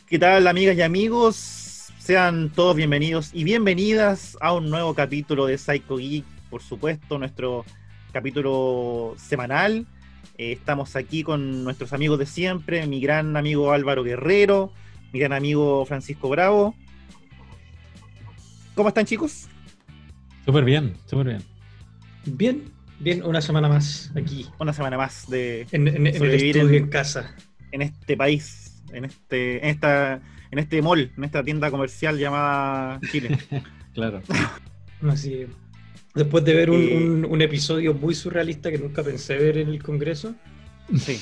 ¿Qué tal, amigas y amigos? Sean todos bienvenidos y bienvenidas a un nuevo capítulo de Psycho Geek, por supuesto, nuestro capítulo semanal. Estamos aquí con nuestros amigos de siempre, mi gran amigo Álvaro Guerrero, mi gran amigo Francisco Bravo. ¿Cómo están, chicos? Súper bien, súper bien. Bien, una semana más aquí, Una semana más de en el sobrevivir estudio en casa. en este país, en este mall, en esta tienda comercial llamada Chile. Claro. Así, después de ver Eh, un episodio muy surrealista que nunca pensé ver en el Congreso, Sí.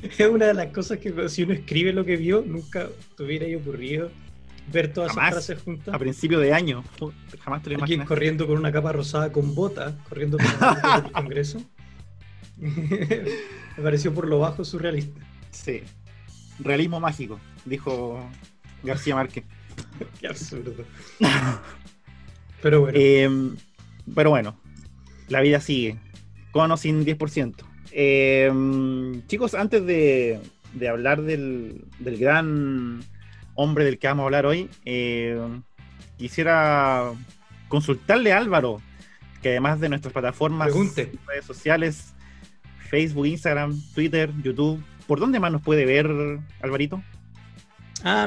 es una de las cosas que si uno escribe lo que vio, nunca te hubiera ocurrido ver todas Jamás. esas frases juntas. A principio de año, jamás te lo Alguien imaginas. corriendo con una capa rosada con bota, corriendo por el Congreso. Me pareció por lo bajo surrealista. Sí, realismo mágico, dijo García Márquez. Qué absurdo. Pero bueno. Pero bueno, la vida sigue, con o sin 10%. Chicos, antes de hablar del gran hombre del que vamos a hablar hoy, quisiera consultarle a Álvaro, que además de nuestras plataformas, Pregunte. redes sociales, Facebook, Instagram, Twitter, YouTube, ¿por dónde más nos puede ver, Alvarito?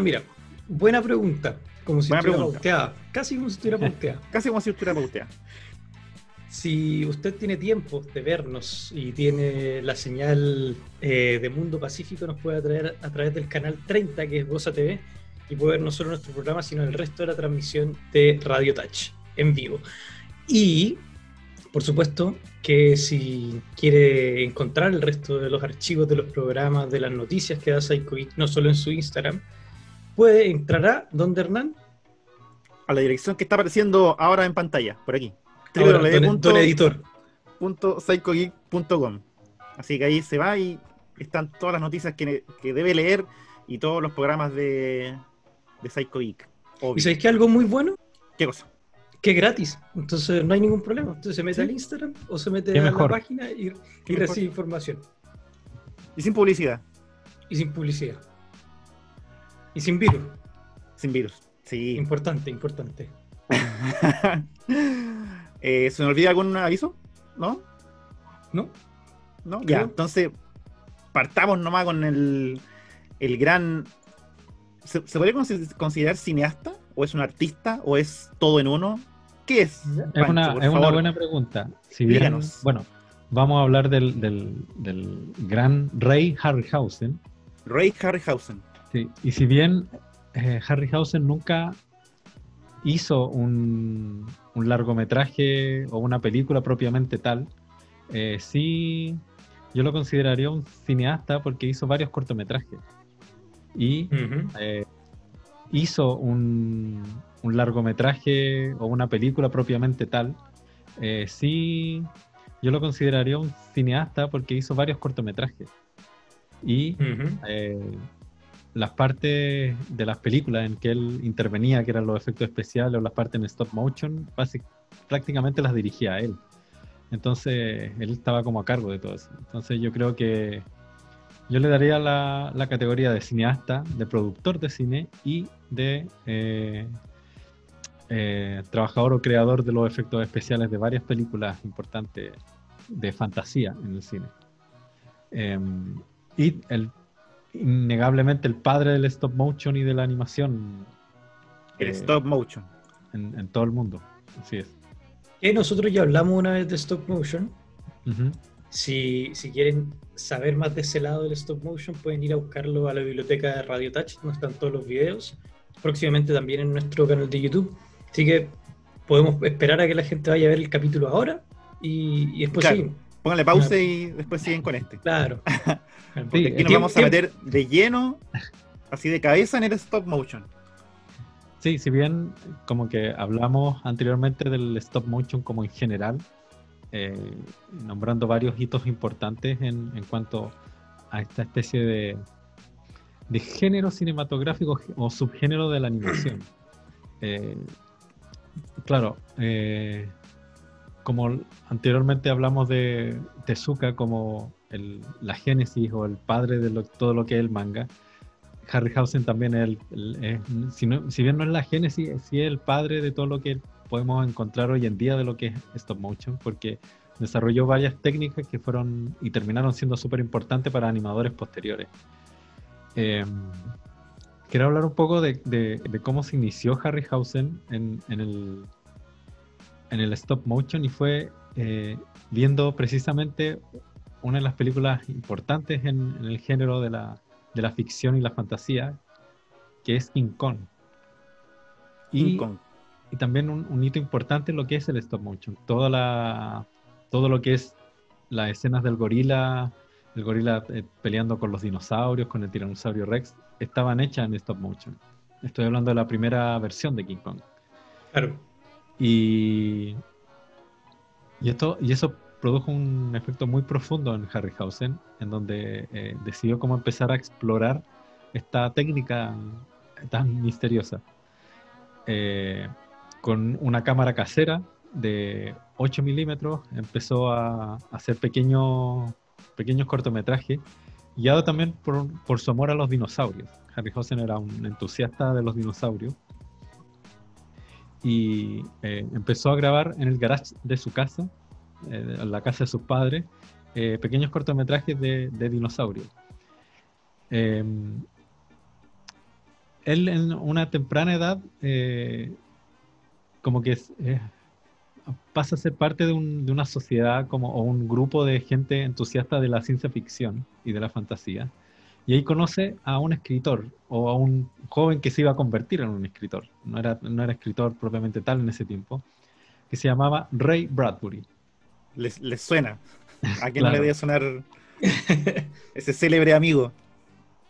Mira, buena pregunta. Como si Buena estuviera pregunta. pauteada. Casi como si estuviera pauteada. Casi como si estuviera pauteada. Si usted tiene tiempo de vernos y tiene la señal de Mundo Pacífico, nos puede atraer a través del canal 30, que es Goza TV, y puede ver no solo nuestro programa, sino el resto de la transmisión de Radio Touch en vivo. Y, por supuesto, que si quiere encontrar el resto de los archivos de los programas, de las noticias que da Psycho Geek, no solo en su Instagram, puede entrar a ¿dónde, Hernán? A la dirección que está apareciendo ahora en pantalla, por aquí. Ahora, don editor. www.psychogeek.com. Así que ahí se va y están todas las noticias que debe leer y todos los programas de Psycho Geek. ¿Y sabéis que algo muy bueno? ¿Qué cosa? Que es gratis, entonces no hay ningún problema. Entonces se mete ¿Sí? al Instagram o se mete Qué a mejor. la página y Qué recibe mejor. información. Y sin publicidad, Y sin publicidad. Y sin virus. sin virus. Sí. Importante. ¿Se me olvida algún aviso? ¿No? ¿No? ¿No? Creo. Ya, entonces partamos nomás con el gran... ¿Se podría considerar cineasta? ¿O es un artista? ¿O es todo en uno? ¿Qué es? Es Pancho, una, por es una favor? buena pregunta. Si bien, Díganos. bueno, vamos a hablar del gran rey Harryhausen. Ray Harryhausen. Sí, y si bien Harryhausen nunca hizo un largometraje o una película propiamente tal, sí yo lo consideraría un cineasta porque hizo varios cortometrajes. Y Ujú. hizo un largometraje o una película propiamente tal, sí yo lo consideraría un cineasta porque hizo varios cortometrajes. Y Ujú. las partes de las películas en que él intervenía, que eran los efectos especiales o las partes en stop motion, prácticamente las dirigía él. Entonces él estaba como a cargo de todo eso. Entonces yo creo que yo le daría la categoría de cineasta, de productor de cine y de trabajador o creador de los efectos especiales de varias películas importantes de fantasía en el cine. Y innegablemente el padre del stop motion y de la animación El stop motion. en todo el mundo. Así es. Que nosotros ya hablamos una vez de stop motion. Ujú. Si quieren saber más de ese lado del stop motion, pueden ir a buscarlo a la biblioteca de Radio Touch, donde están todos los videos. Próximamente también en nuestro canal de YouTube. Así que podemos esperar a que la gente vaya a ver el capítulo ahora y después Claro. seguimos. Pónganle pausa y después siguen con este. Claro. Porque Sí, aquí nos vamos a meter de lleno, así de cabeza, en el stop motion. Sí, si bien como que hablamos anteriormente del stop motion como en general, nombrando varios hitos importantes en cuanto a esta especie de género cinematográfico o subgénero de la animación. Claro, como anteriormente hablamos de Tezuka como la génesis o el padre de todo lo que es el manga, Harryhausen también si bien no es la génesis, sí es el padre de todo lo que podemos encontrar hoy en día de lo que es stop motion, porque desarrolló varias técnicas que fueron y terminaron siendo súper importantes para animadores posteriores. Quiero hablar un poco de cómo se inició Harryhausen en el stop motion, y fue viendo precisamente una de las películas importantes en el género de la ficción y la fantasía, que es King Kong. King Kong. Y también un hito importante en lo que es el stop motion. Todo lo que es las escenas del gorila, el gorila peleando con los dinosaurios, con el tiranosaurio Rex, estaban hechas en stop motion. Estoy hablando de la primera versión de King Kong. Claro. Y eso produjo un efecto muy profundo en Harryhausen, en donde decidió cómo empezar a explorar esta técnica tan misteriosa. Con una cámara casera de 8 milímetros empezó a hacer pequeños cortometrajes, guiado también por su amor a los dinosaurios. Harryhausen era un entusiasta de los dinosaurios, y empezó a grabar en el garage de su casa, en la casa de sus padres, pequeños cortometrajes de dinosaurios. Él en una temprana edad como que pasa a ser parte de una sociedad o un grupo de gente entusiasta de la ciencia ficción y de la fantasía, y ahí conoce a un escritor, o a un joven que se iba a convertir en un escritor. No era escritor propiamente tal en ese tiempo, que se llamaba Ray Bradbury. Les suena. ¿A quién Claro. no le debe sonar ese célebre amigo?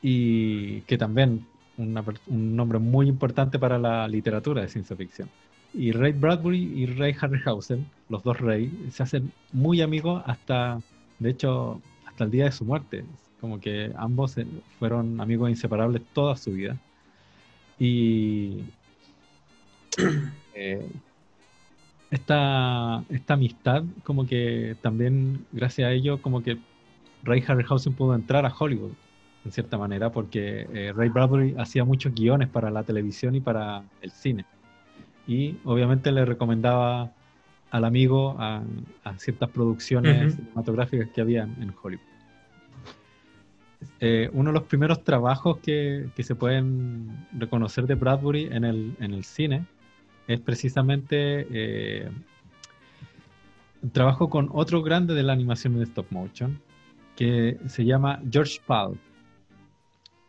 Y que también un nombre muy importante para la literatura de ciencia ficción. Y Ray Bradbury y Ray Harryhausen, los dos Ray, se hacen muy amigos de hecho, hasta el día de su muerte. Como que ambos fueron amigos inseparables toda su vida. Y esta amistad, como que también gracias a ello, como que Ray Harryhausen pudo entrar a Hollywood, en cierta manera, porque Ray Bradbury hacía muchos guiones para la televisión y para el cine. Y obviamente le recomendaba al amigo a ciertas producciones cinematográficas que había en Hollywood. Uno de los primeros trabajos que se pueden reconocer de Bradbury en el cine es precisamente un trabajo con otro grande de la animación en stop motion, que se llama George Pal,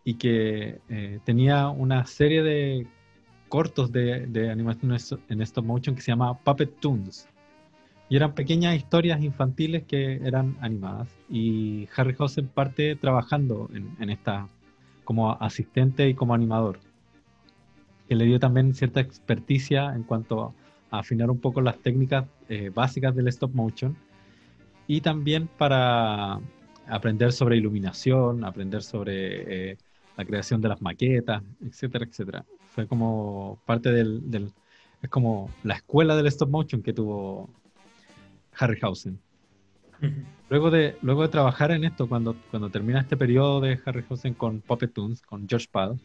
y que tenía una serie de cortos de animación en stop motion que se llama Puppet Toons, y eran pequeñas historias infantiles que eran animadas, y Harryhausen parte trabajando en esta como asistente y como animador, que le dio también cierta experticia en cuanto a afinar un poco las técnicas básicas del stop motion, y también para aprender sobre iluminación, aprender sobre la creación de las maquetas, etcétera, etcétera. Fue como parte es como la escuela del stop motion que tuvo Harryhausen. Luego de trabajar en esto, cuando termina este periodo de Harryhausen con Puppet Toons, con George Pal,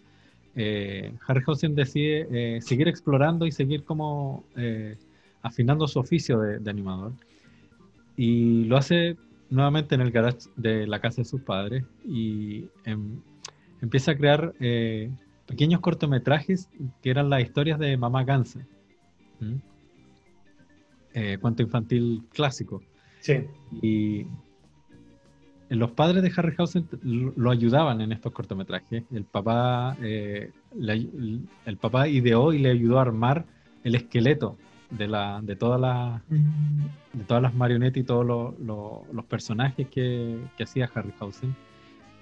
Harryhausen decide seguir explorando y seguir como afinando su oficio de animador, y lo hace nuevamente en el garage de la casa de sus padres, y empieza a crear pequeños cortometrajes que eran las historias de Mamá Gansa. Cuento infantil clásico. Sí. Y los padres de Harryhausen lo ayudaban en estos cortometrajes. El papá ideó y le ayudó a armar el esqueleto de todas las marionetas y todos los personajes que hacía Harryhausen.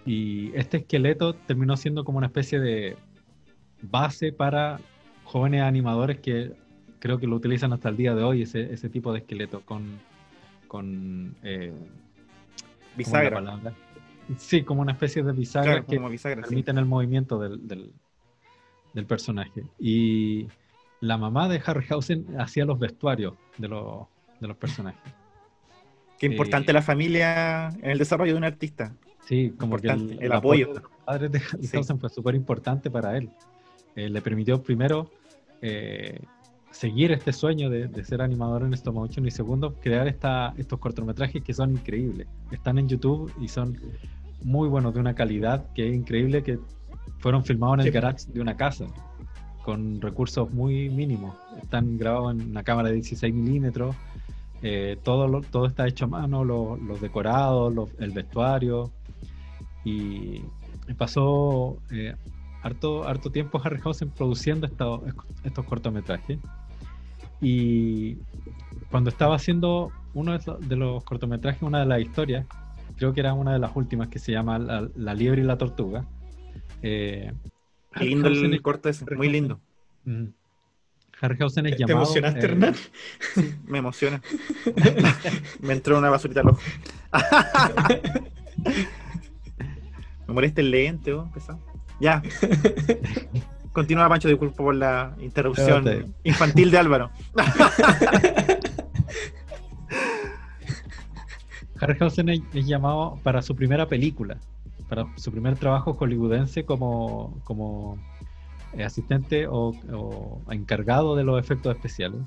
Y este esqueleto terminó siendo como una especie de base para jóvenes animadores que creo que lo utilizan hasta el día de hoy, ese tipo de esqueleto con bisagra. Sí, como una especie de bisagra, claro, como bisagra, permiten el movimiento del personaje. Y la mamá de Harryhausen hacía los vestuarios de los personajes. Qué importante la familia en el desarrollo de un artista. Sí, como que el apoyo. padres de Harryhausen fue súper importante para él. Le permitió primero seguir este sueño de ser animador en stop motion y segundo, crear estos cortometrajes que son increíbles. Están en YouTube y son muy buenos, de una calidad que es increíble, que fueron filmados en el garage de una casa con recursos muy mínimos. Están grabados en una cámara de 16 milímetros. Todo está hecho a mano, los decorados, el vestuario, y pasó harto tiempo Harryhausen produciendo estos cortometrajes. Y cuando estaba haciendo uno de los cortometrajes, una de las historias, creo que era una de las últimas, que se llama La liebre y la tortuga. Qué lindo el corto ese, muy lindo. Harryhausen es ¿Te llamado... emocionaste, Hernán? Sí, me emociona. Me entró una basurita al ojo. Me molesta el lente, pesado. Ya. Continúa, Pancho, disculpa por la interrupción infantil de Álvaro. Harryhausen es llamado para su primera película, para su primer trabajo hollywoodense como asistente o encargado de los efectos especiales.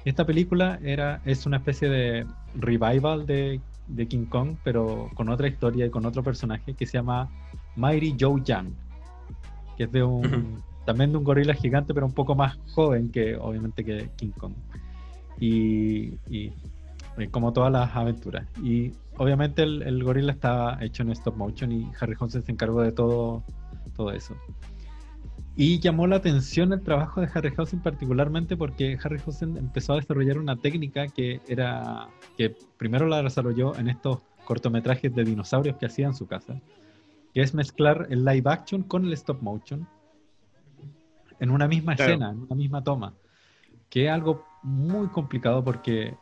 Esta película es una especie de revival de King Kong, pero con otra historia y con otro personaje que se llama Mighty Joe Young, que es también de un gorila gigante, pero un poco más joven obviamente que King Kong. Y como todas las aventuras. Y obviamente el gorila estaba hecho en stop motion y Harryhausen se encargó de todo eso. Y llamó la atención el trabajo de Harryhausen particularmente porque Harryhausen empezó a desarrollar una técnica que primero la desarrolló en estos cortometrajes de dinosaurios que hacía en su casa, que es mezclar el live action con el stop motion en una misma escena, en una misma toma, que es algo muy complicado porque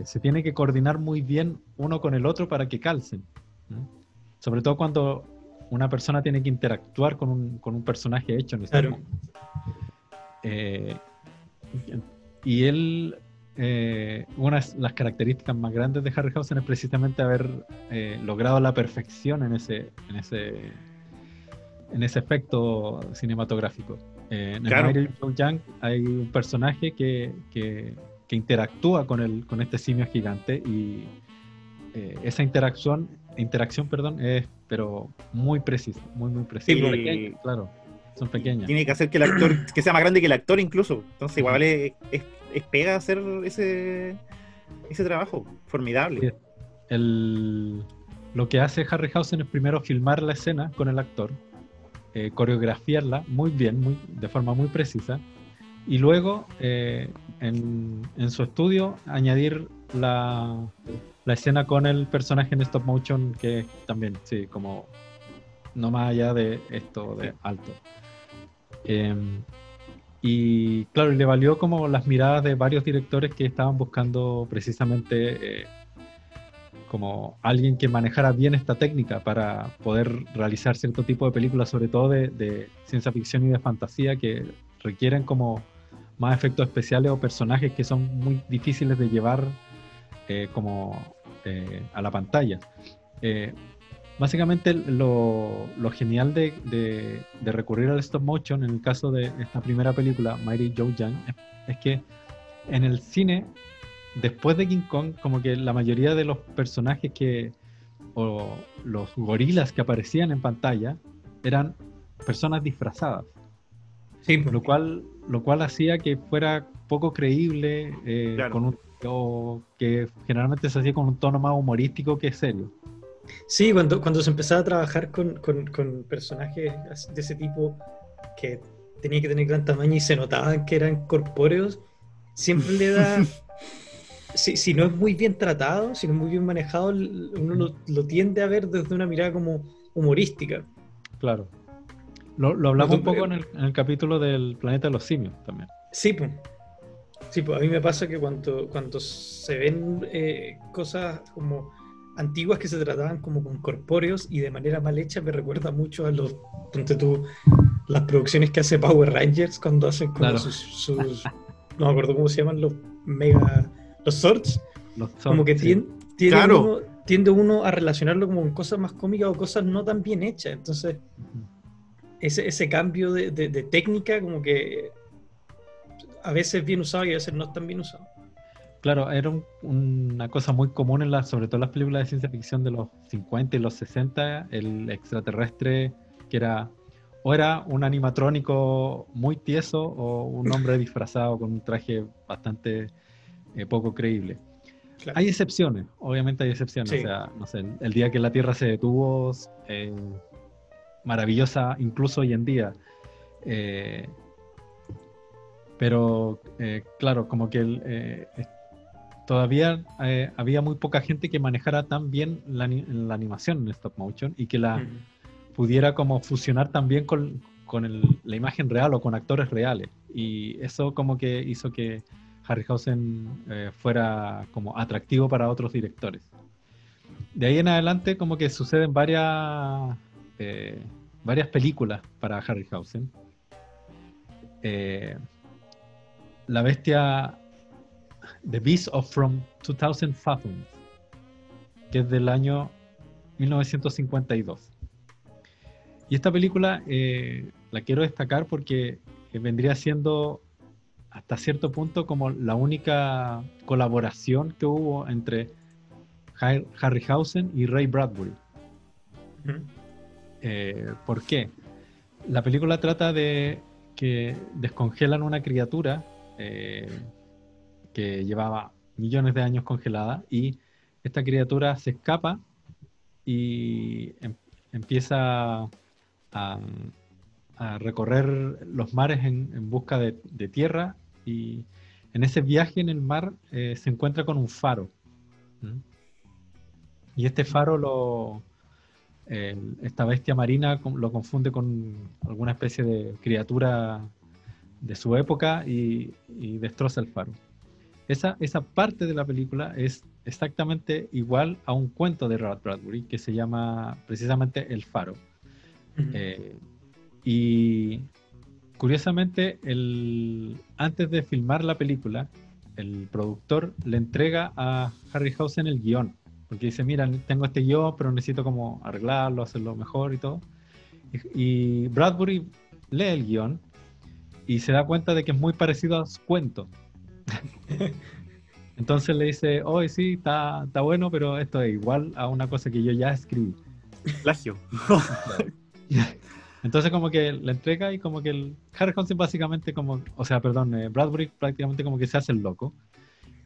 se tiene que coordinar muy bien uno con el otro para que calcen, ¿no? Sobre todo cuando una persona tiene que interactuar con un personaje hecho en stop motion. Y él, una de las características más grandes de Harryhausen es precisamente haber logrado la perfección en ese efecto cinematográfico. En Mighty Joe Young hay un personaje que interactúa con este simio gigante y esa interacción, es pero muy precisa, muy precisa. Sí, pequeña, claro, son pequeñas. Tiene que hacer que el actor que sea más grande que el actor incluso. Entonces igual es pega hacer ese trabajo formidable. Lo que hace Harryhausen es primero filmar la escena con el actor, coreografiarla muy bien, de forma muy precisa, y luego en su estudio añadir la escena con el personaje en stop motion, que también, sí, como no más allá de esto de alto. Y claro, le valió como las miradas de varios directores que estaban buscando precisamente como alguien que manejara bien esta técnica para poder realizar cierto tipo de películas, sobre todo de ciencia ficción y de fantasía, que requieren como más efectos especiales o personajes que son muy difíciles de llevar a la pantalla. Básicamente lo genial de recurrir al stop motion en el caso de esta primera película, Mighty Joe Young, es que en el cine, después de King Kong, como que la mayoría de los personajes o los gorilas que aparecían en pantalla eran personas disfrazadas. Sí, lo cual hacía que fuera poco creíble, Claro. o que generalmente se hacía con un tono más humorístico que serio. Sí, cuando se empezaba a trabajar con personajes de ese tipo que tenía que tener gran tamaño y se notaban que eran corpóreos, siempre le da... si no es muy bien tratado, si no es muy bien manejado, uno lo tiende a ver desde una mirada como humorística. Claro. Lo hablamos un poco en el capítulo del Planeta de los Simios también. Sí, pues. Sí, pues a mí me pasa que cuando se ven cosas como antiguas que se trataban como con corpóreos y de manera mal hecha, me recuerda mucho a las producciones que hace Power Rangers cuando hacen como sus no me acuerdo cómo se llaman, los Zords. Los Zords, Como que sí. tienen tiende uno a relacionarlo como con cosas más cómicas o cosas no tan bien hechas. Entonces, ese cambio de técnica como que a veces bien usado y a veces no es tan bien usado. Claro, era una cosa muy común sobre todo en las películas de ciencia ficción de los 50 y los 60, el extraterrestre que era un animatrónico muy tieso o un hombre disfrazado con un traje bastante poco creíble. Claro. Hay excepciones, obviamente hay excepciones. Sí. O sea, no sé, el día que la Tierra se detuvo, maravillosa, incluso hoy en día. Pero, claro, como que todavía había muy poca gente que manejara tan bien la animación en stop motion y que la pudiera como fusionar también con la imagen real o con actores reales. Y eso como que hizo que Harryhausen fuera como atractivo para otros directores. De ahí en adelante como que suceden varias películas para Harryhausen. La bestia The Beast of From 2000 Fathoms, que es del año 1952. Y esta película la quiero destacar porque vendría siendo hasta cierto punto como la única colaboración que hubo entre Harryhausen y Ray Bradbury. ¿Por qué? La película trata de que descongelan una criatura que llevaba millones de años congelada, y esta criatura se escapa y empieza a recorrer los mares en busca de tierra, y en ese viaje en el mar se encuentra con un faro. Y este faro esta bestia marina lo confunde con alguna especie de criatura de su época y destroza el faro. Esa parte de la película es exactamente igual a un cuento de Ray Bradbury que se llama precisamente El Faro. Y curiosamente, antes de filmar la película, el productor le entrega a Harryhausen el guión, porque dice, mira, tengo este guión, pero necesito como arreglarlo, hacerlo mejor y todo. Y Bradbury lee el guión y se da cuenta de que es muy parecido a su cuento. Entonces le dice, sí, está bueno, pero esto es igual a una cosa que yo ya escribí. Plagio. Entonces como que le entrega y como que Harryhausen básicamente Bradbury prácticamente como que se hace el loco.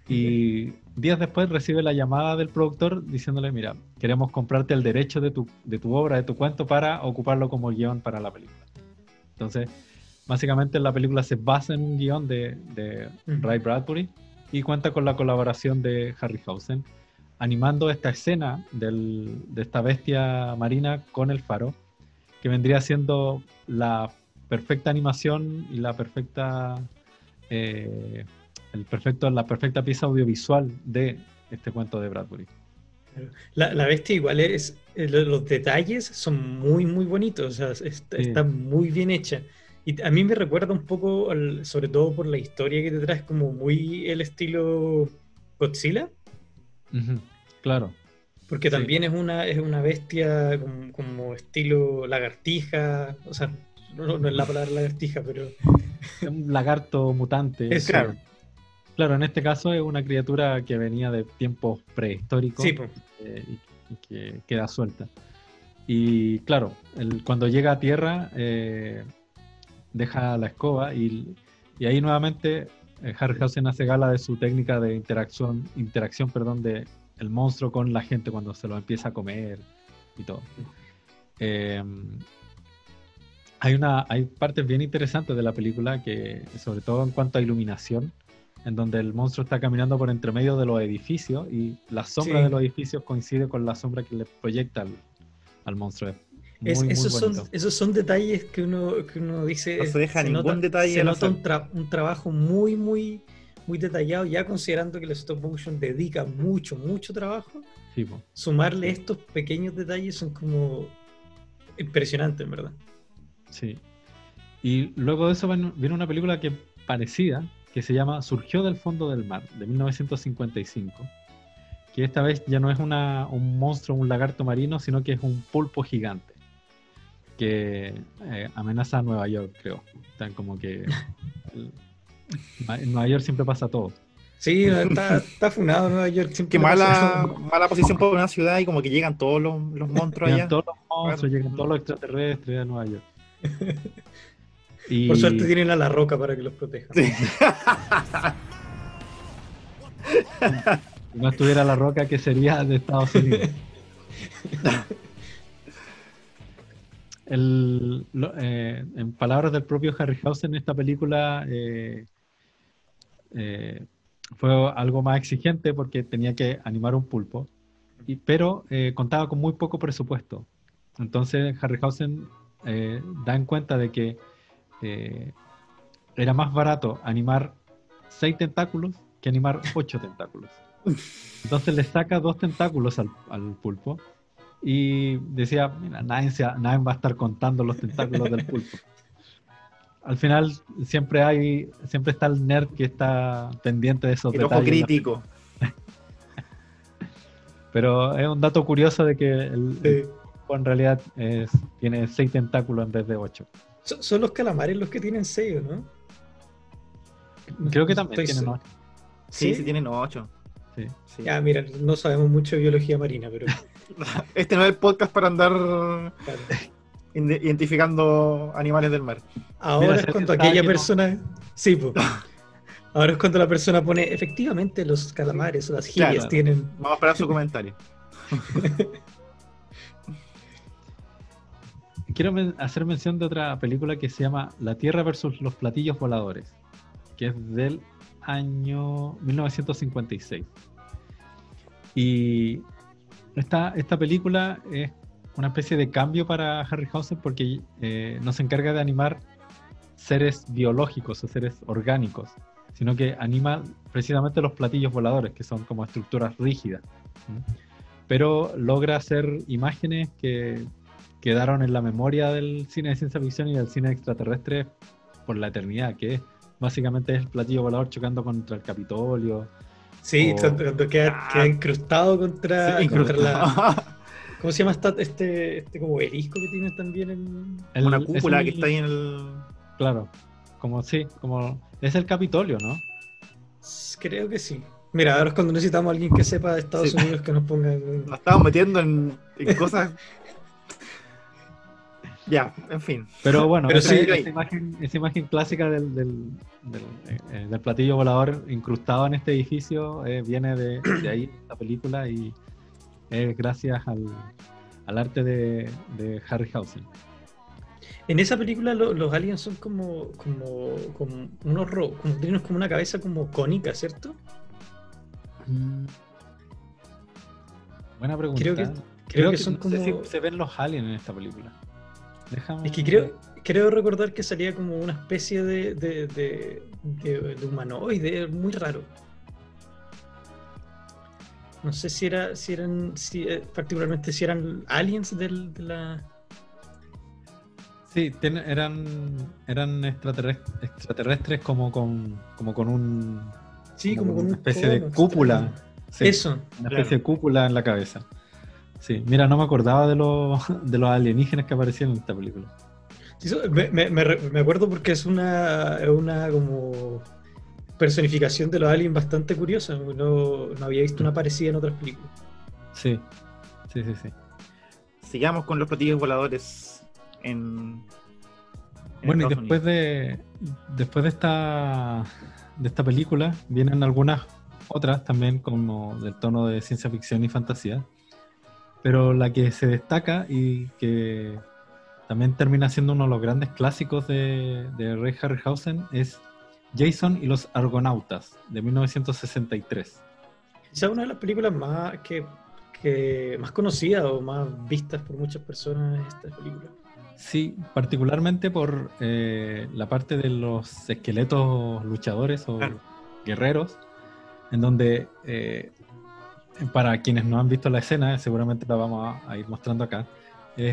Y días después recibe la llamada del productor diciéndole, mira, queremos comprarte el derecho de tu obra, de tu cuento, para ocuparlo como guión para la película. Entonces, básicamente la película se basa en un guión de Ray Bradbury y cuenta con la colaboración de Harryhausen, animando esta escena de esta bestia marina con el faro, que vendría siendo la perfecta animación y la perfecta pieza audiovisual de este cuento de Bradbury. La bestia igual los detalles son muy muy bonitos, o sea, está muy bien hecha. Y a mí me recuerda un poco, sobre todo por la historia que te traes, como muy el estilo Godzilla. Claro. Porque también es una bestia como estilo lagartija, o sea, no es la palabra lagartija, pero... Un lagarto mutante. Claro. Claro, en este caso es una criatura que venía de tiempos prehistóricos, sí, y que queda suelta. Y claro, cuando llega a tierra deja la escoba y ahí nuevamente Harryhausen hace gala de su técnica de interacción de el monstruo con la gente cuando se lo empieza a comer y todo. Hay partes bien interesantes de la película, que sobre todo en cuanto a iluminación, en donde el monstruo está caminando por entre medio de los edificios y la sombra de los edificios coincide con la sombra que le proyecta al monstruo. Esos son detalles que uno dice. No se deja ningún detalle. Se nota un trabajo muy, muy, muy detallado, ya considerando que el stop motion dedica mucho trabajo. Sí, sumarle estos pequeños detalles son como impresionantes, en verdad. Sí. Y luego de eso viene una película que parecida, que se llama Surgió del fondo del mar, de 1955, que esta vez ya no es un monstruo, un lagarto marino, sino que es un pulpo gigante que amenaza a Nueva York, creo. Están como que en Nueva York siempre pasa todo. Sí, está funado Nueva York. Qué mala posición para una ciudad y como que llegan todos los monstruos Llegan allá. todos los monstruos, llegan todos los extraterrestres a Nueva York. Y... Por suerte tienen a La Roca para que los proteja. Sí. Si no estuviera La Roca, ¿qué sería de Estados Unidos? En palabras del propio Harryhausen, esta película fue algo más exigente porque tenía que animar un pulpo, pero contaba con muy poco presupuesto. Entonces Harryhausen da en cuenta de que era más barato animar 6 tentáculos que animar 8 tentáculos. Entonces le saca 2 tentáculos al pulpo y decía, mira, nadie va a estar contando los tentáculos del pulpo. Al final siempre está el nerd que está pendiente de esos el detalles. Ojo crítico. Pero es un dato curioso de que el pulpo en realidad tiene 6 tentáculos en vez de 8. Son los calamares los que tienen 6, ¿no? Creo que también tienen 8. Sí, tienen 8. Sí. Sí. Ya, mira, no sabemos mucho de biología marina, pero... Este no es el podcast para andar Claro. identificando animales del mar. Ahora Mira, es cuando Sergio, aquella no. persona... Sí, pues. Ahora es cuando la persona pone, efectivamente, los calamares o las gibias Claro. tienen... Vamos a esperar su comentario. Quiero hacer mención de otra película que se llama La Tierra versus los platillos voladores, que es del año 1956. Y esta película es una especie de cambio para Harryhausen porque no se encarga de animar seres biológicos o seres orgánicos, sino que anima precisamente los platillos voladores, que son como estructuras rígidas. Pero logra hacer imágenes que quedaron en la memoria del cine de ciencia ficción y del cine extraterrestre por la eternidad, que básicamente es el platillo volador chocando contra el Capitolio. Sí, O- cuando queda incrustado contra, Sí, contra la... incrustado. ¿Cómo se llama este como obelisco que tienen también en... Una es cúpula un- que está ahí en el... Claro, como es el Capitolio, ¿no? Creo que sí. Mira, ahora es cuando necesitamos a alguien que sepa de Estados Sí. Unidos que nos ponga... en- Nos estamos metiendo en cosas... Ya, en fin. Pero bueno, Pero sí, esa imagen clásica del platillo volador incrustado en este edificio viene de ahí, esta película, y es gracias al arte de Harryhausen. En esa película los aliens son como unos como tienen como una cabeza como cónica, ¿cierto? Buena pregunta. Creo que son no sé como... si se ven los aliens en esta película. Déjame... Es que creo recordar que salía como una especie de humanoide, muy raro. No sé particularmente si eran aliens de la... Sí, eran extraterrestres como con un... Sí, como con una un especie de cono cúpula. extraño. Sí, Eso. una especie de cúpula en la cabeza. Sí, mira, no me acordaba de los alienígenas que aparecían en esta película. Sí, me acuerdo porque es una como personificación de los aliens bastante curiosa. No había visto una parecida en otras películas. Sí. Sigamos con los platillos voladores en Bueno, y Estados después de esta película vienen algunas otras también como del tono de ciencia ficción y fantasía, pero la que se destaca y que también termina siendo uno de los grandes clásicos de Ray Harryhausen es Jason y los Argonautas, de 1963. Quizá una de las películas más más conocidas o más vistas por muchas personas es esta película. Sí, particularmente por la parte de los esqueletos luchadores o Claro. guerreros, en donde, para quienes no han visto la escena, seguramente la vamos a ir mostrando acá,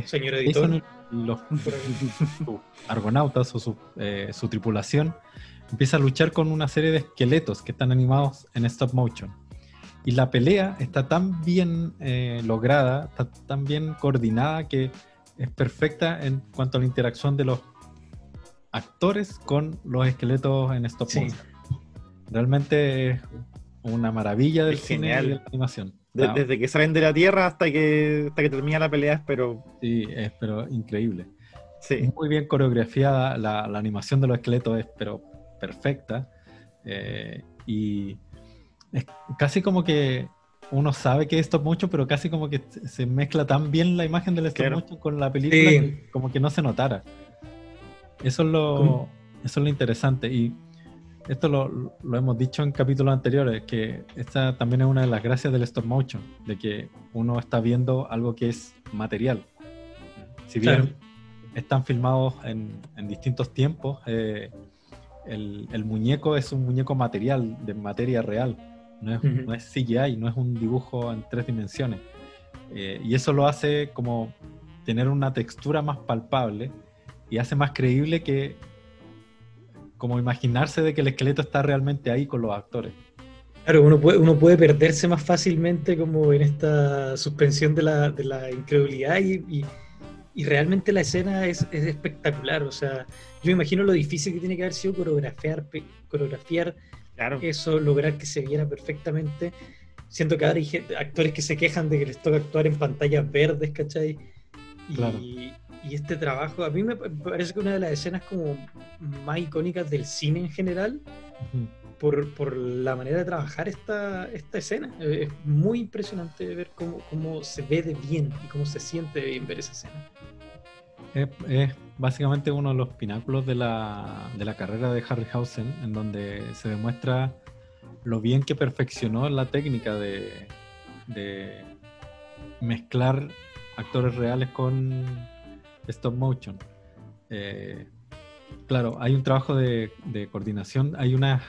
Señor editor. Jason y los sus argonautas o su tripulación empieza a luchar con una serie de esqueletos que están animados en stop motion. Y la pelea está tan bien lograda, está tan bien coordinada que es perfecta en cuanto a la interacción de los actores con los esqueletos en stop Sí. motion. Realmente es una maravilla del Es cine y genial. de la animación. Está- Desde que salen de la Tierra hasta que termina la pelea, pero sí, es pero increíble. sí, Muy bien coreografiada, la animación de los esqueletos es pero perfecta. Y es casi como que uno sabe que es stop motion, pero casi como que se mezcla tan bien la imagen del stop claro. motion con la película Sí. que como que no se notara. Eso es ¿Cómo? eso es lo interesante. Y esto lo hemos dicho en capítulos anteriores, que esta también es una de las gracias del stop motion, de que uno está viendo algo que es material. Si bien Claro. están filmados en distintos tiempos, el muñeco es un muñeco material, de materia real, no es CGI, no es un dibujo en 3 dimensiones. Y eso lo hace como tener una textura más palpable y hace más creíble que como imaginarse de que el esqueleto está realmente ahí con los actores. Claro, uno puede perderse más fácilmente como en esta suspensión de la incredulidad y realmente la escena es espectacular. O sea, yo me imagino lo difícil que tiene que haber sido coreografiar claro. eso, lograr que se viera perfectamente. Siento que ahora hay actores que se quejan de que les toca actuar en pantallas verdes, ¿cachai? Claro. Y este trabajo, a mí me parece que una de las escenas como más icónicas del cine en general, Ujú. por la manera de trabajar esta escena. Es muy impresionante ver cómo se ve de bien y cómo se siente de bien ver esa escena. Es básicamente uno de los pináculos de la carrera de Harryhausen, en donde se demuestra lo bien que perfeccionó la técnica de mezclar actores reales con stop motion. Claro, hay un trabajo de coordinación, hay unas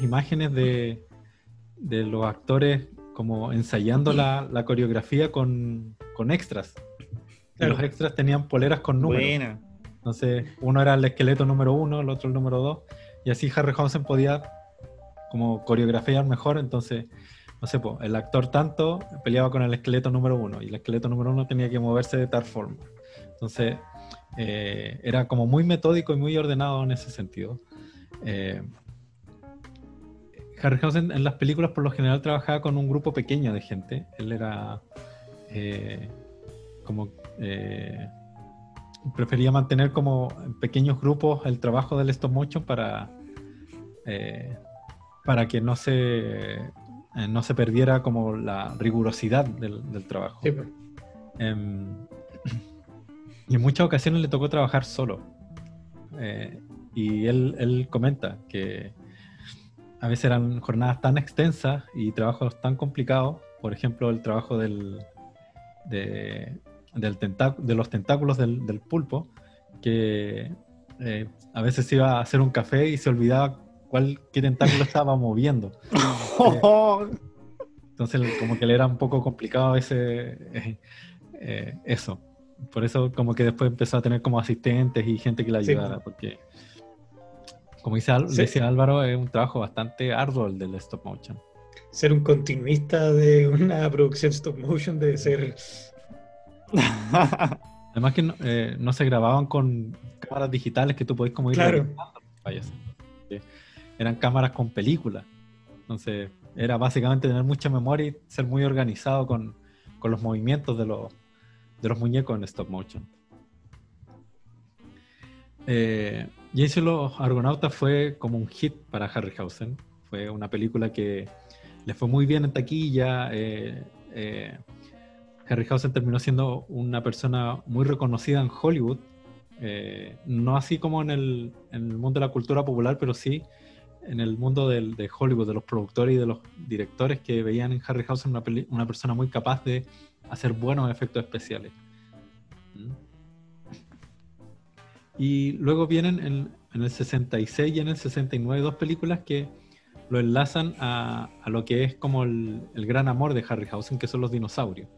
imágenes de los actores como ensayando la coreografía con extras. Y Claro. los extras tenían poleras con números. Buena. Entonces, uno era el esqueleto número 1, el otro el número 2, y así Harryhausen podía como coreografiar mejor. Entonces, no sé, el actor tanto peleaba con el esqueleto número 1 y el esqueleto número 1 tenía que moverse de tal forma. Entonces, era como muy metódico y muy ordenado en ese sentido. Harryhausen en las películas por lo general trabajaba con un grupo pequeño de gente. Él era como... prefería mantener como en pequeños grupos el trabajo del stop motion para que no se perdiera como la rigurosidad del trabajo. Sí, pues. Y en muchas ocasiones le tocó trabajar solo. Y él comenta que a veces eran jornadas tan extensas y trabajos tan complicados, por ejemplo el trabajo de los tentáculos del pulpo, que a veces iba a hacer un café y se olvidaba qué tentáculo estaba moviendo. Entonces como que le era un poco complicado eso. Por eso como que después empezó a tener como asistentes y gente que le ayudara, porque como decía Álvaro, es un trabajo bastante arduo el del stop motion. Ser un continuista de una producción stop motion debe ser... Además que no se grababan con cámaras digitales que tú podés como ir revisando. Eran cámaras con película. Entonces era básicamente tener mucha memoria y ser muy organizado con los movimientos de los muñecos en stop motion. Jason los Argonautas fue como un hit para Harryhausen. Fue una película que le fue muy bien en taquilla. Harryhausen terminó siendo una persona muy reconocida en Hollywood, no así como en el mundo de la cultura popular, pero sí en el mundo de Hollywood, de los productores y de los directores que veían en Harryhausen una persona muy capaz de hacer buenos efectos especiales. Y luego vienen en el 66 y en el 69 dos películas que lo enlazan a lo que es como el gran amor de Harryhausen, que son los dinosaurios.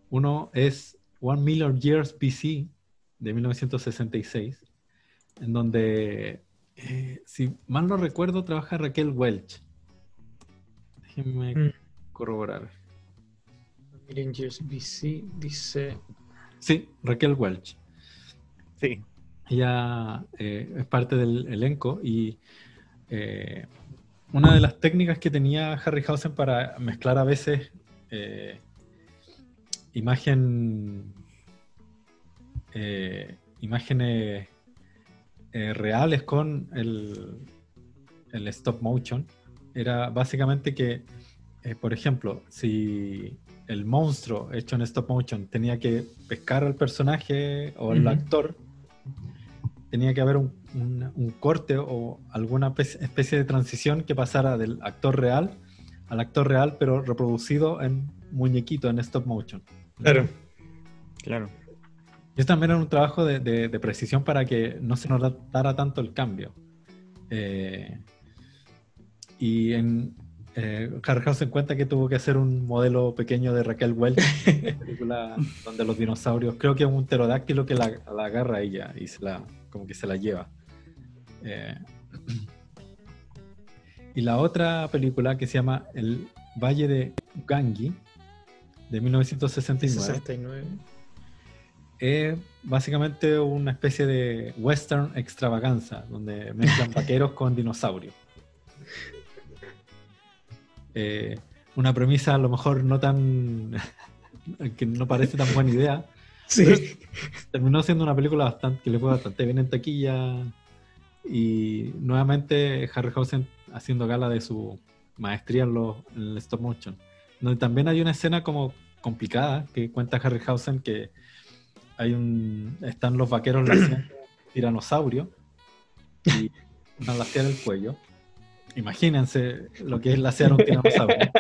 Uno es One Million Years BC, de 1966, en donde, si mal no recuerdo, trabaja Raquel Welch. Déjenme corroborar. Rangers BC dice... Sí, Raquel Welch. Sí. Ella es parte del elenco y una de las técnicas que tenía Harryhausen para mezclar a veces imágenes reales con el stop motion era básicamente que, por ejemplo, si el monstruo hecho en stop motion tenía que pescar al personaje o al actor, tenía que haber un corte o alguna especie de transición que pasara del actor real al actor real, pero reproducido en muñequito, en stop motion. Claro. Y eso también era un trabajo de precisión para que no se notara tanto el cambio. Y Harryhausen cuenta que tuvo que hacer un modelo pequeño de Raquel Welch, una película donde los dinosaurios, creo que es un pterodáctilo que la agarra a ella y como que se la lleva. Y la otra película que se llama El Valle de Ugangi, de 1969, es básicamente una especie de western extravaganza, donde mezclan vaqueros con dinosaurios. Una premisa a lo mejor no tan... que no parece tan buena idea. Sí. Pero terminó siendo una película que le fue bastante bien en taquilla, y nuevamente Harryhausen haciendo gala de su maestría en el stop motion, donde también hay una escena como complicada que cuenta Harryhausen, que están los vaqueros laceando un tiranosaurio y van a lacear el cuello. Imagínense lo que es lacear un tiranosaurio.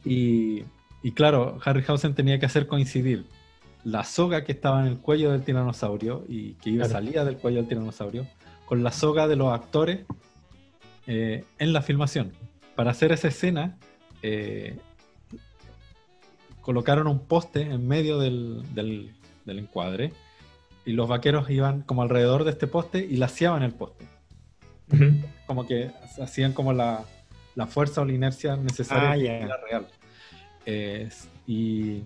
Y claro, Harryhausen tenía que hacer coincidir la soga que estaba en el cuello del tiranosaurio y que salía del cuello del tiranosaurio con la soga de los actores en la filmación. Para hacer esa escena colocaron un poste en medio del encuadre y los vaqueros iban como alrededor de este poste y laceaban el poste. Como que hacían como la fuerza o la inercia necesaria en la real. Y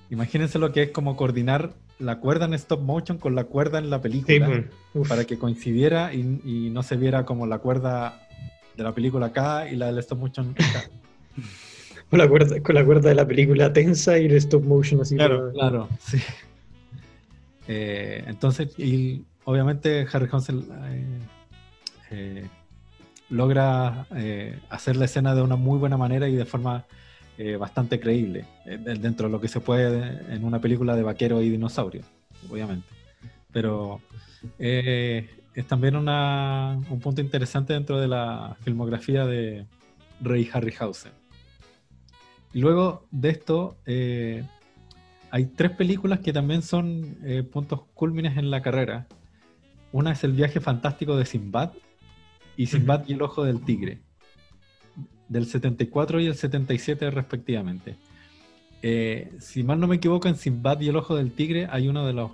imagínense lo que es como coordinar la cuerda en stop motion con la cuerda en la película, para que coincidiera y no se viera como la cuerda de la película acá y la del stop motion acá. Con la cuerda de la película tensa y el stop motion así. Claro, sí. Entonces, y obviamente Harryhausen logra hacer la escena de una muy buena manera y de forma bastante creíble, dentro de lo que se puede en una película de vaquero y dinosaurio, obviamente. Pero es también un punto interesante dentro de la filmografía de Ray Harryhausen. Y luego de esto hay 3 películas que también son puntos cúlmines en la carrera. Una es El viaje fantástico de Sinbad y Sinbad y el ojo del tigre, del 74 y el 77 respectivamente. Si mal no me equivoco, en Sinbad y el ojo del tigre hay uno de los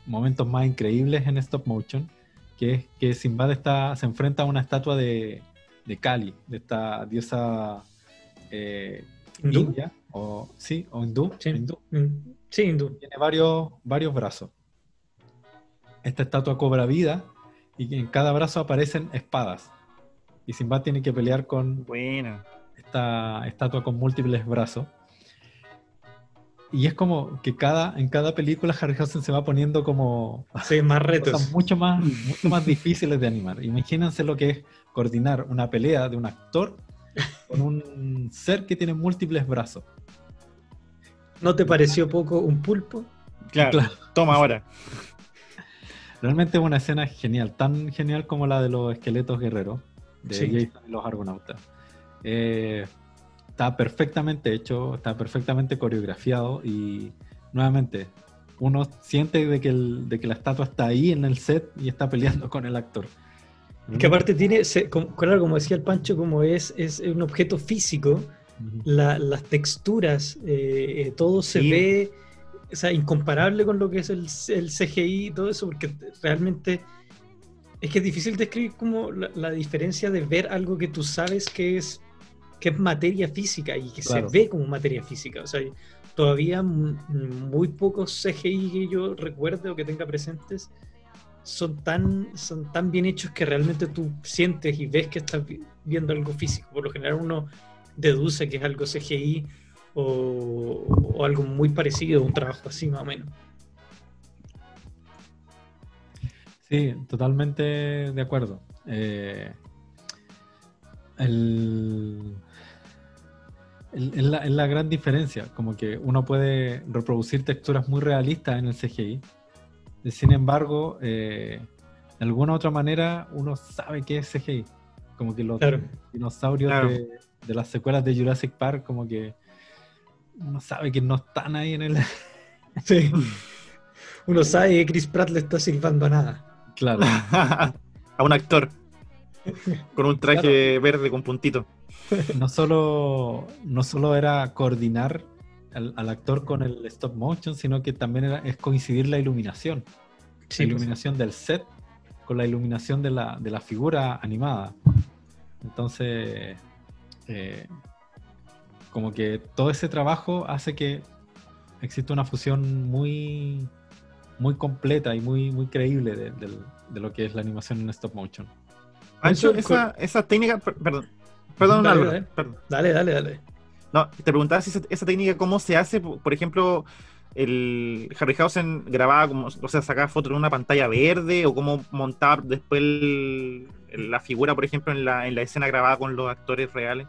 momentos más increíbles en stop motion, que es que Sinbad se enfrenta a una estatua de Kali, de esta diosa india, o hindú. Sí, hindú. Tiene varios brazos. Esta estatua cobra vida y en cada brazo aparecen espadas. Y Sinbad tiene que pelear con esta estatua con múltiples brazos. Y es como que en cada película Harryhausen se va poniendo como más retos, cosas mucho más difíciles de animar. Imagínense lo que es coordinar una pelea de un actor con un ser que tiene múltiples brazos. ¿No te pareció poco un pulpo? Claro. Toma ahora. Realmente es una escena genial, tan genial como la de los esqueletos guerreros de Jason y los Argonautas. Está perfectamente hecho, está perfectamente coreografiado y nuevamente uno siente de que la estatua está ahí en el set y está peleando con el actor. Que aparte tiene, claro, como decía el Pancho, como es un objeto físico, las texturas, todo se ve, o sea, incomparable con lo que es el CGI y todo eso, porque realmente Es que es difícil describir como la diferencia de ver algo que tú sabes que es materia física y que Claro. se ve como materia física. O sea, todavía muy pocos CGI que yo recuerde o que tenga presentes son tan bien hechos que realmente tú sientes y ves que estás viendo algo físico. Por lo general uno deduce que es algo CGI o algo muy parecido, un trabajo así más o menos. Sí, totalmente de acuerdo. Es la gran diferencia, como que uno puede reproducir texturas muy realistas en el CGI. Sin embargo, de alguna u otra manera uno sabe que es CGI. Como que los Claro. dinosaurios Claro. de las secuelas de Jurassic Park, como que uno sabe que no están ahí en el... Sí. Uno sabe que Chris Pratt le está silbando a nada. Claro. A un actor con un traje verde con puntito. No solo era coordinar al actor con el stop motion, sino que también es coincidir la iluminación. Sí, La iluminación del set con la iluminación de la figura animada. Entonces, como que todo ese trabajo hace que exista una fusión muy, muy completa y muy, muy creíble de lo que es la animación en stop motion. Pancho, Eso- esa técnica, perdón, Dale, Álvaro, dale. perdón. Dale. No, te preguntaba si esa técnica, ¿cómo se hace? Por ejemplo, el Harryhausen grababa, como, o sea, sacaba fotos en una pantalla verde, o cómo montaba después la figura, por ejemplo, en la escena grabada con los actores reales.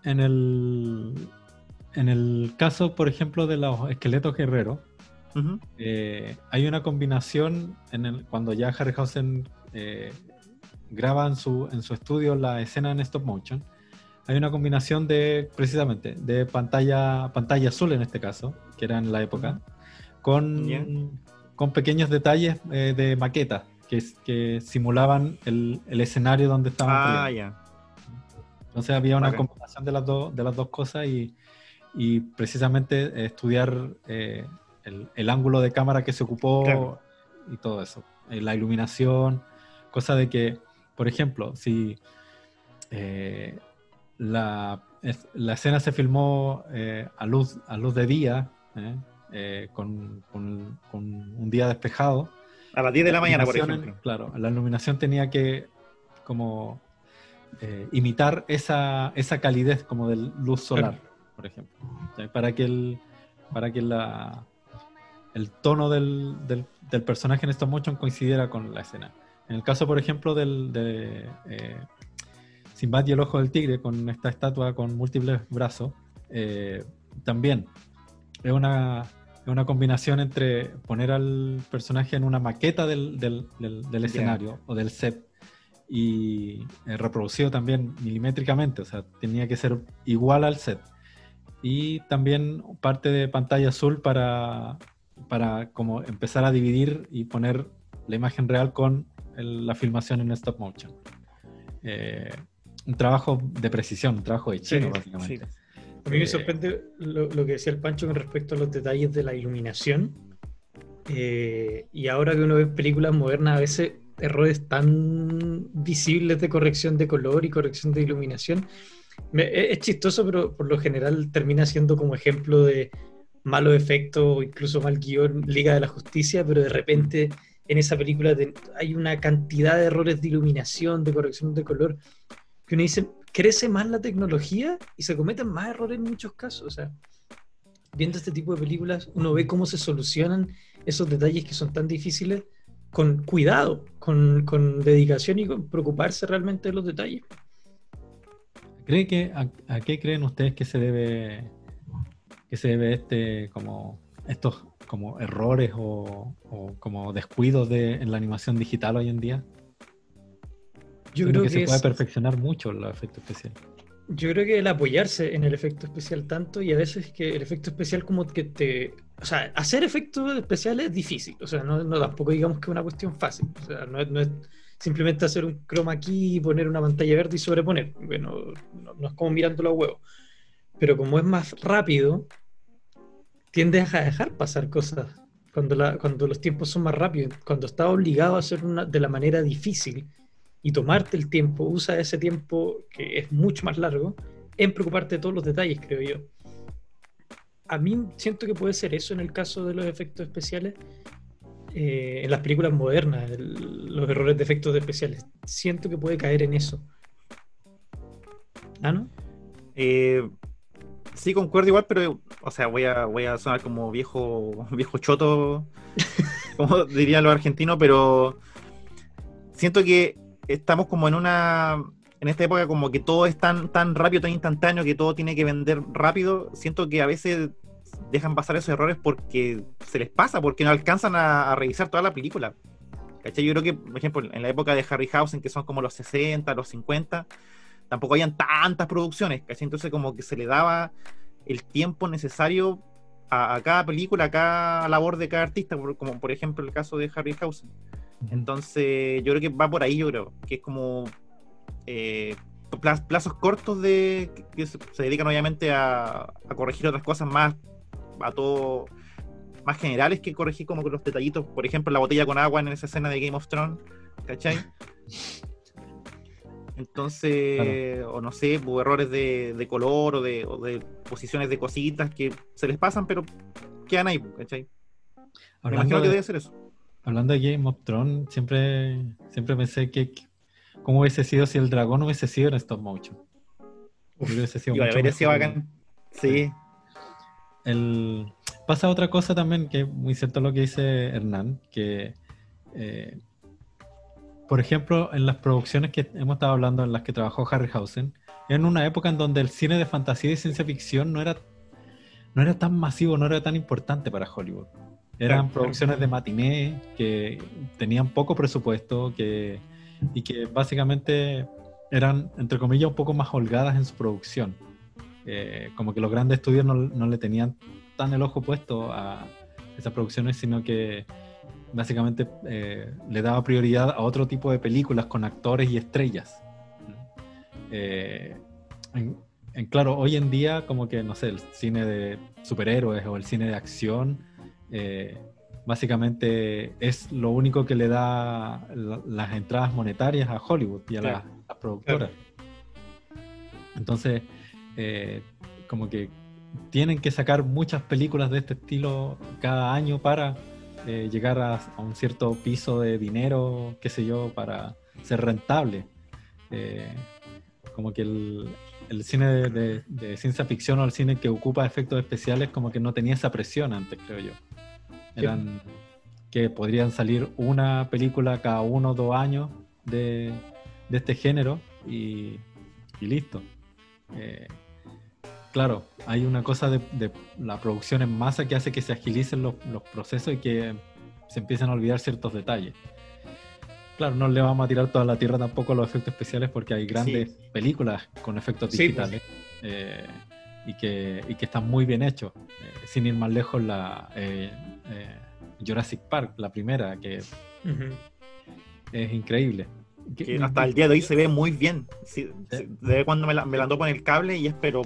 En el caso, por ejemplo, de los esqueletos guerreros, Ujú. hay una combinación cuando ya Harryhausen graba en su estudio la escena en stop motion. Hay una combinación precisamente de pantalla azul en este caso, que era en la época, Ya. con pequeños detalles de maqueta que simulaban el escenario donde estaban peleando. Ya. Entonces había una Bacán. combinación de las dos cosas y precisamente estudiar el ángulo de cámara que se ocupó. Claro. Y todo eso. La iluminación, cosa de que, por ejemplo, si la escena se filmó a luz de día, con un día despejado. A las 10 de la mañana, por iluminación, ejemplo. Claro, la iluminación tenía que como imitar esa calidez como de luz solar, por ejemplo. ¿Sí? Para que el tono del personaje en stop motion coincidiera con la escena. En el caso, por ejemplo, de Sinbad y el Ojo del Tigre, con esta estatua con múltiples brazos, también es una combinación entre poner al personaje en una maqueta del escenario o del set y reproducido también milimétricamente, o sea, tenía que ser igual al set. Y también parte de pantalla azul para como empezar a dividir y poner la imagen real con la filmación en stop motion. Un trabajo de precisión, un trabajo de chino, básicamente. Sí. A mí me sorprende lo que decía el Pancho con respecto a los detalles de la iluminación. Y ahora que uno ve películas modernas, a veces errores tan visibles de corrección de color y corrección de iluminación. Es chistoso, pero por lo general termina siendo como ejemplo de malos efectos o incluso mal guión, Liga de la Justicia, pero de repente en esa película hay una cantidad de errores de iluminación, de corrección de color, que uno dice, crece más la tecnología y se cometen más errores en muchos casos. O sea, viendo este tipo de películas, uno ve cómo se solucionan esos detalles que son tan difíciles con cuidado, con dedicación y con preocuparse realmente de los detalles. ¿A qué creen ustedes que se debe estos como errores o como descuidos en la animación digital hoy en día? Yo creo que se puede perfeccionar mucho los efectos especiales. Yo creo que el apoyarse en el efecto especial tanto, y a veces que el efecto especial como que o sea, hacer efectos especiales es difícil, o sea, no tampoco digamos que es una cuestión fácil, o sea, no es simplemente hacer un chroma key y poner una pantalla verde y sobreponer, bueno, no es como mirándolo a huevo, pero como es más rápido, tiendes a dejar pasar cosas cuando los tiempos son más rápidos, cuando estás obligado a hacer de la manera difícil y tomarte el tiempo, usa ese tiempo que es mucho más largo en preocuparte de todos los detalles, creo yo. A mí siento que puede ser eso en el caso de los efectos especiales. En las películas modernas, los errores de efectos especiales, siento que puede caer en eso. ¿Ah, no? Sí, concuerdo igual, pero, o sea, voy a sonar como viejo choto, como dirían los argentinos, pero siento que estamos como en esta época como que todo es tan rápido, tan instantáneo, que todo tiene que vender rápido. Siento que a veces dejan pasar esos errores porque se les pasa, porque no alcanzan a revisar toda la película. ¿Cachai? Yo creo que, por ejemplo, en la época de Harryhausen, que son como los 60, los 50, tampoco habían tantas producciones, ¿cachai? Entonces como que se le daba el tiempo necesario a cada película, a cada labor de cada artista, como por ejemplo el caso de Harryhausen. Entonces yo creo que va por ahí, yo creo, que es como plazos cortos que se dedican obviamente a corregir otras cosas más, más generales, que corregir como los detallitos, por ejemplo la botella con agua en esa escena de Game of Thrones, ¿cachai? Entonces, claro. O no sé, errores de color o de posiciones de cositas que se les pasan, pero quedan ahí, ¿cachai? Me imagino que debe ser eso. Hablando de Game of Thrones, siempre pensé que cómo hubiese sido si el dragón hubiese sido en stop motion. Hubiese sido mucho mejor. Sido bacán. Sí. Pasa otra cosa también, que es muy cierto lo que dice Hernán, que por ejemplo, en las producciones que hemos estado hablando, en las que trabajó Harryhausen, en una época en donde el cine de fantasía y ciencia ficción no era tan masivo, no era tan importante para Hollywood. Eran producciones de matiné que tenían poco presupuesto y que básicamente eran, entre comillas, un poco más holgadas en su producción. Como que los grandes estudios no le tenían tan el ojo puesto a esas producciones, sino que básicamente le daba prioridad a otro tipo de películas con actores y estrellas. Claro, hoy en día como que, no sé, el cine de superhéroes o el cine de acción básicamente es lo único que le da las entradas monetarias a Hollywood y a las productoras. Entonces, como que tienen que sacar muchas películas de este estilo cada año para llegar a un cierto piso de dinero, qué sé yo, para ser rentable. Como que el cine de ciencia ficción o el cine que ocupa efectos especiales como que no tenía esa presión antes, creo yo. Eran que podrían salir una película cada 1 o 2 años de este género y listo. Claro, hay una cosa de la producción en masa que hace que se agilicen los procesos y que se empiecen a olvidar ciertos detalles. Claro, no le vamos a tirar toda la tierra tampoco a los efectos especiales porque hay grandes películas con efectos digitales y que están muy bien hechos. Sin ir más lejos, Jurassic Park, la primera, que es increíble. Que hasta el día de hoy se ve muy bien. Sí, de cuando me la topo en el cable y espero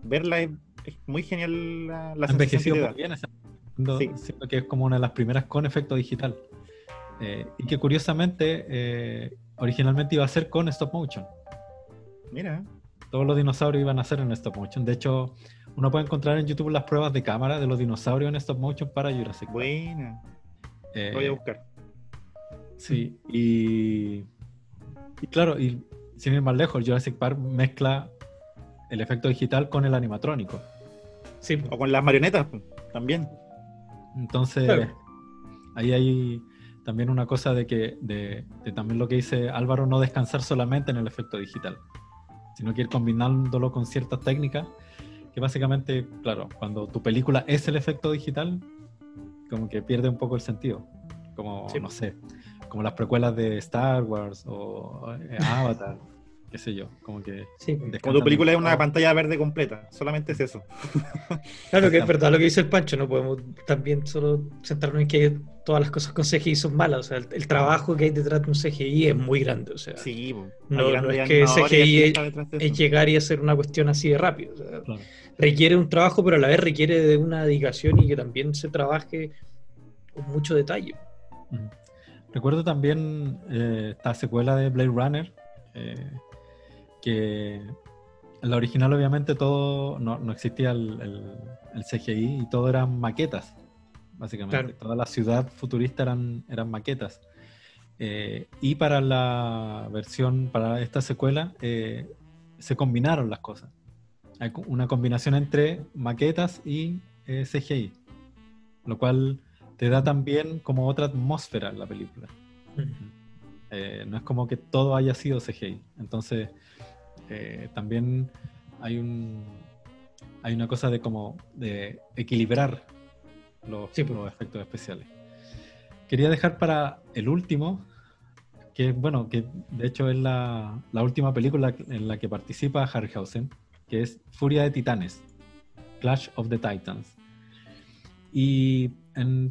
verla, es muy genial la sensación que te da. Bien, siento que es como una de las primeras con efecto digital. Y que curiosamente originalmente iba a ser con stop motion. Mira. Todos los dinosaurios iban a ser en stop motion. De hecho, uno puede encontrar en YouTube las pruebas de cámara de los dinosaurios en stop motion para Jurassic Park. Buena. Lo voy a buscar. Sí, y claro, y sin ir más lejos, Jurassic Park mezcla el efecto digital con el animatrónico. Sí, o con las marionetas también. Entonces, ahí hay también una cosa de también lo que dice Álvaro, no descansar solamente en el efecto digital, sino que ir combinándolo con ciertas técnicas que básicamente, claro, cuando tu película es el efecto digital, como que pierde un poco el sentido. Como, no sé, como las precuelas de Star Wars o Avatar, qué sé yo, como que... Sí, como tu película es una pantalla verde completa, solamente es eso. Claro que es verdad lo que dice el Pancho, no podemos también solo centrarnos en que todas las cosas con CGI son malas, o sea, el trabajo que hay detrás de un CGI es muy grande, o sea, sí, no es que CGI es llegar y hacer una cuestión así de rápido, o sea, requiere un trabajo, pero a la vez requiere de una dedicación y que también se trabaje con mucho detalle. Recuerdo también esta secuela de Blade Runner, que en la original obviamente todo, no existía el CGI y todo eran maquetas, básicamente. Claro. Toda la ciudad futurista eran maquetas. Y para la versión, para esta secuela, se combinaron las cosas. Hay una combinación entre maquetas y CGI, lo cual te da también como otra atmósfera en la película. No es como que todo haya sido CGI. Entonces, también hay una cosa de equilibrar los efectos especiales. Quería dejar para el último, que de hecho es la última película en la que participa Harryhausen, que es Furia de Titanes, Clash of the Titans. Y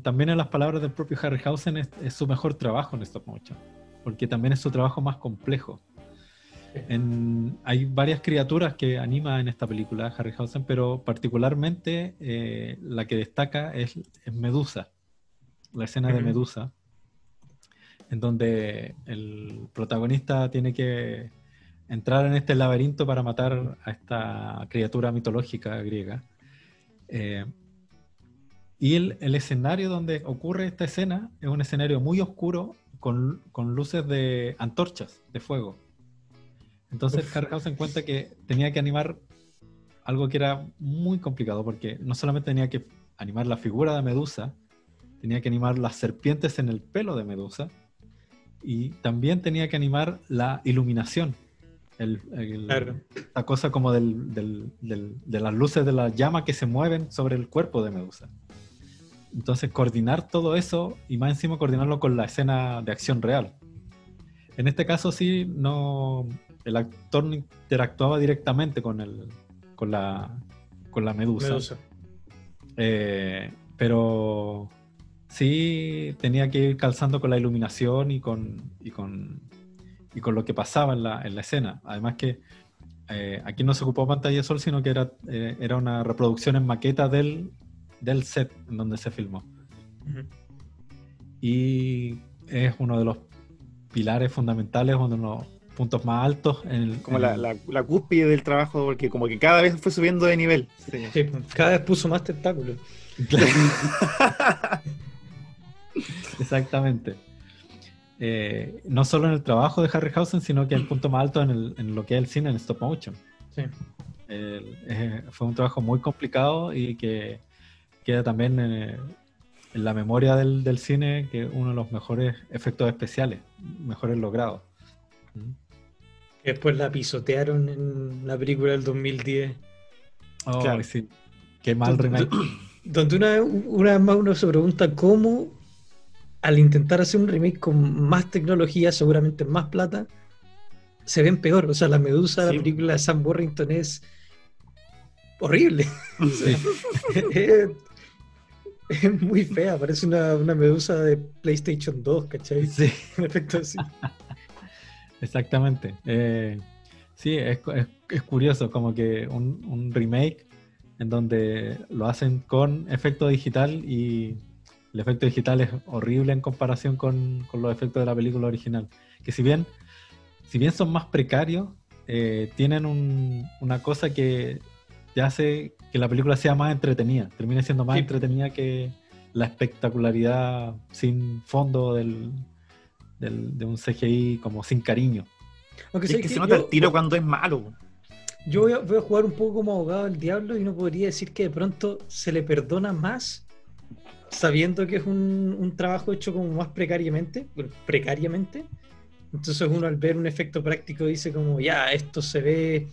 también en las palabras del propio Harryhausen es su mejor trabajo en stop motion, porque también es su trabajo más complejo. Hay varias criaturas que anima en esta película Harryhausen, pero particularmente la que destaca es Medusa, la escena de Medusa, en donde el protagonista tiene que entrar en este laberinto para matar a esta criatura mitológica griega. Y el escenario donde ocurre esta escena es un escenario muy oscuro con luces de antorchas de fuego. Entonces Harryhausen cuenta que tenía que animar algo que era muy complicado, porque no solamente tenía que animar la figura de Medusa, tenía que animar las serpientes en el pelo de Medusa, y también tenía que animar la iluminación, Claro. la cosa como de las luces de la llama que se mueven sobre el cuerpo de Medusa. Entonces coordinar todo eso, y más encima coordinarlo con la escena de acción real. En este caso sí, el actor no interactuaba directamente con la Medusa. Pero sí tenía que ir calzando con la iluminación y con lo que pasaba en la escena. Además que aquí no se ocupó pantalla de sol, sino que era una reproducción en maqueta del set en donde se filmó. Y es uno de los pilares fundamentales, uno de los puntos más altos como la cúspide del trabajo, porque como que cada vez fue subiendo de nivel. Sí, cada vez puso más tentáculos. Exactamente. No solo en el trabajo de Harryhausen, sino que el punto más alto en lo que es el cine en stop motion. Sí. Fue un trabajo muy complicado y que queda también en la memoria del cine, que es uno de los mejores efectos especiales, mejores logrados. Que después la pisotearon en la película del 2010. Oh, claro. Sí. Qué mal remake. Donde una vez más uno se pregunta cómo, al intentar hacer un remake con más tecnología, seguramente más plata, se ven peor. O sea, la Medusa de la película de Sam Worthington es horrible. Sí. Es muy fea, parece una Medusa de PlayStation 2, ¿cachai? Sí. En efecto, sí. Exactamente. Sí, es curioso, como que un remake en donde lo hacen con efecto digital, y el efecto digital es horrible en comparación con los efectos de la película original. Que si bien son más precarios, tienen una cosa que hace que la película sea más entretenida. Termina siendo más entretenida que la espectacularidad sin fondo de un CGI como sin cariño. Es que se nota el tiro cuando es malo. Yo voy a jugar un poco como abogado del diablo, y no podría decir que de pronto se le perdona más sabiendo que es un trabajo hecho como más precariamente. Entonces uno al ver un efecto práctico dice como, ya, esto se ve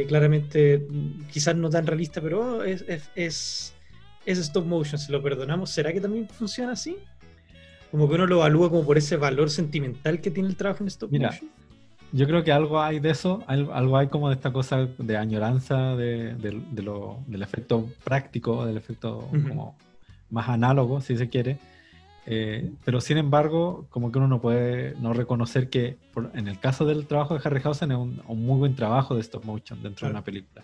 claramente, quizás no tan realista, pero es stop motion, se lo perdonamos. ¿Será que también funciona así? Como que uno lo evalúa como por ese valor sentimental que tiene el trabajo en stop motion. Yo creo que algo hay de eso, algo hay como de esta cosa de añoranza del efecto práctico, del efecto como más análogo, si se quiere. Pero sin embargo, como que uno no puede no reconocer que en el caso del trabajo de Harryhausen es un muy buen trabajo de stop motion dentro de una película.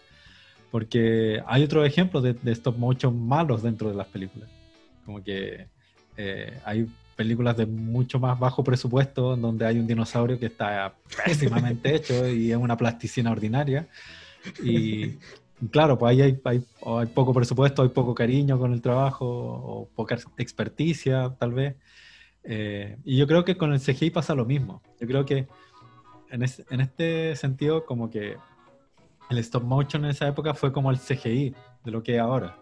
Porque hay otros ejemplos de stop motion malos dentro de las películas. Como que hay películas de mucho más bajo presupuesto donde hay un dinosaurio que está pésimamente hecho y es una plasticina ordinaria. Y claro, pues ahí hay poco presupuesto, hay poco cariño con el trabajo o poca experticia tal vez. Y yo creo que con el CGI pasa lo mismo. Yo creo que en este sentido como que el stop motion en esa época fue como el CGI de lo que es ahora.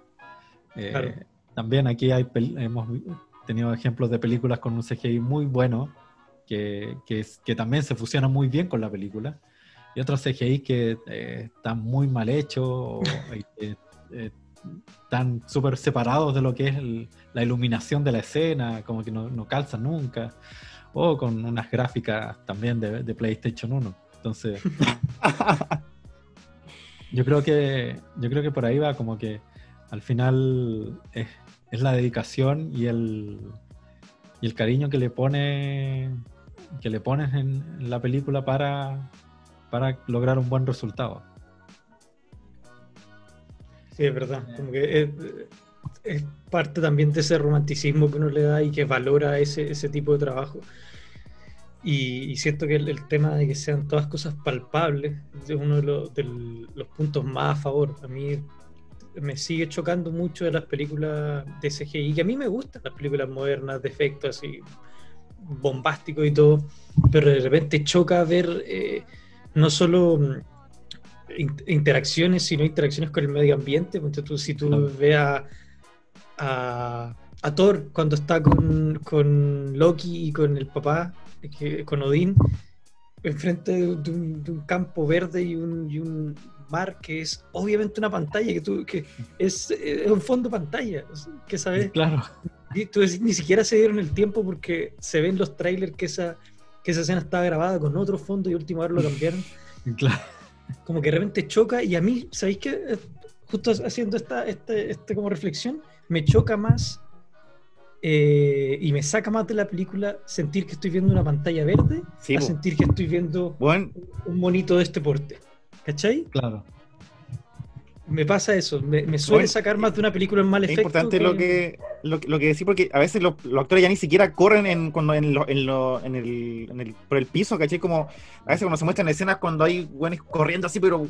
Claro. También aquí hemos tenido ejemplos de películas con un CGI muy bueno que también se fusiona muy bien con la película, y otros CGI que están muy mal hechos o están súper separados de lo que es la iluminación de la escena, como que no calzan nunca, o con unas gráficas también de PlayStation 1. Entonces yo creo que por ahí va, como que al final es la dedicación y el cariño que le pones en la película para lograr un buen resultado. Sí, es verdad. Como que es parte también de ese romanticismo que uno le da y que valora ese tipo de trabajo. Y siento que el tema de que sean todas cosas palpables es uno de los puntos más a favor. A mí me sigue chocando mucho de las películas de CGI, que a mí me gustan las películas modernas de efectos así bombásticos y todo, pero de repente choca ver no solo interacciones, sino interacciones con el medio ambiente. Entonces, si tú ves a Thor cuando está con Loki y con el papá, con Odín, enfrente de un campo verde y un mar que es obviamente una pantalla, que es un fondo pantalla, que sabes. Claro. Y tú decís, ni siquiera se dieron el tiempo porque se ven los trailers que esa escena estaba grabada con otro fondo y última hora lo cambiaron. Claro. Como que de repente choca, y a mí, ¿sabéis qué? Justo haciendo este como reflexión, me choca más y me saca más de la película sentir que estoy viendo una pantalla verde, Sí, a sentir que estoy viendo un monito de este porte. ¿Cachai? Claro. Me pasa eso, me suele sacar más de una película en mal efecto. Es importante lo que decís, porque a veces los actores ya ni siquiera corren por el piso, ¿cachai? Como a veces cuando se muestran escenas cuando hay güeyes corriendo así, pero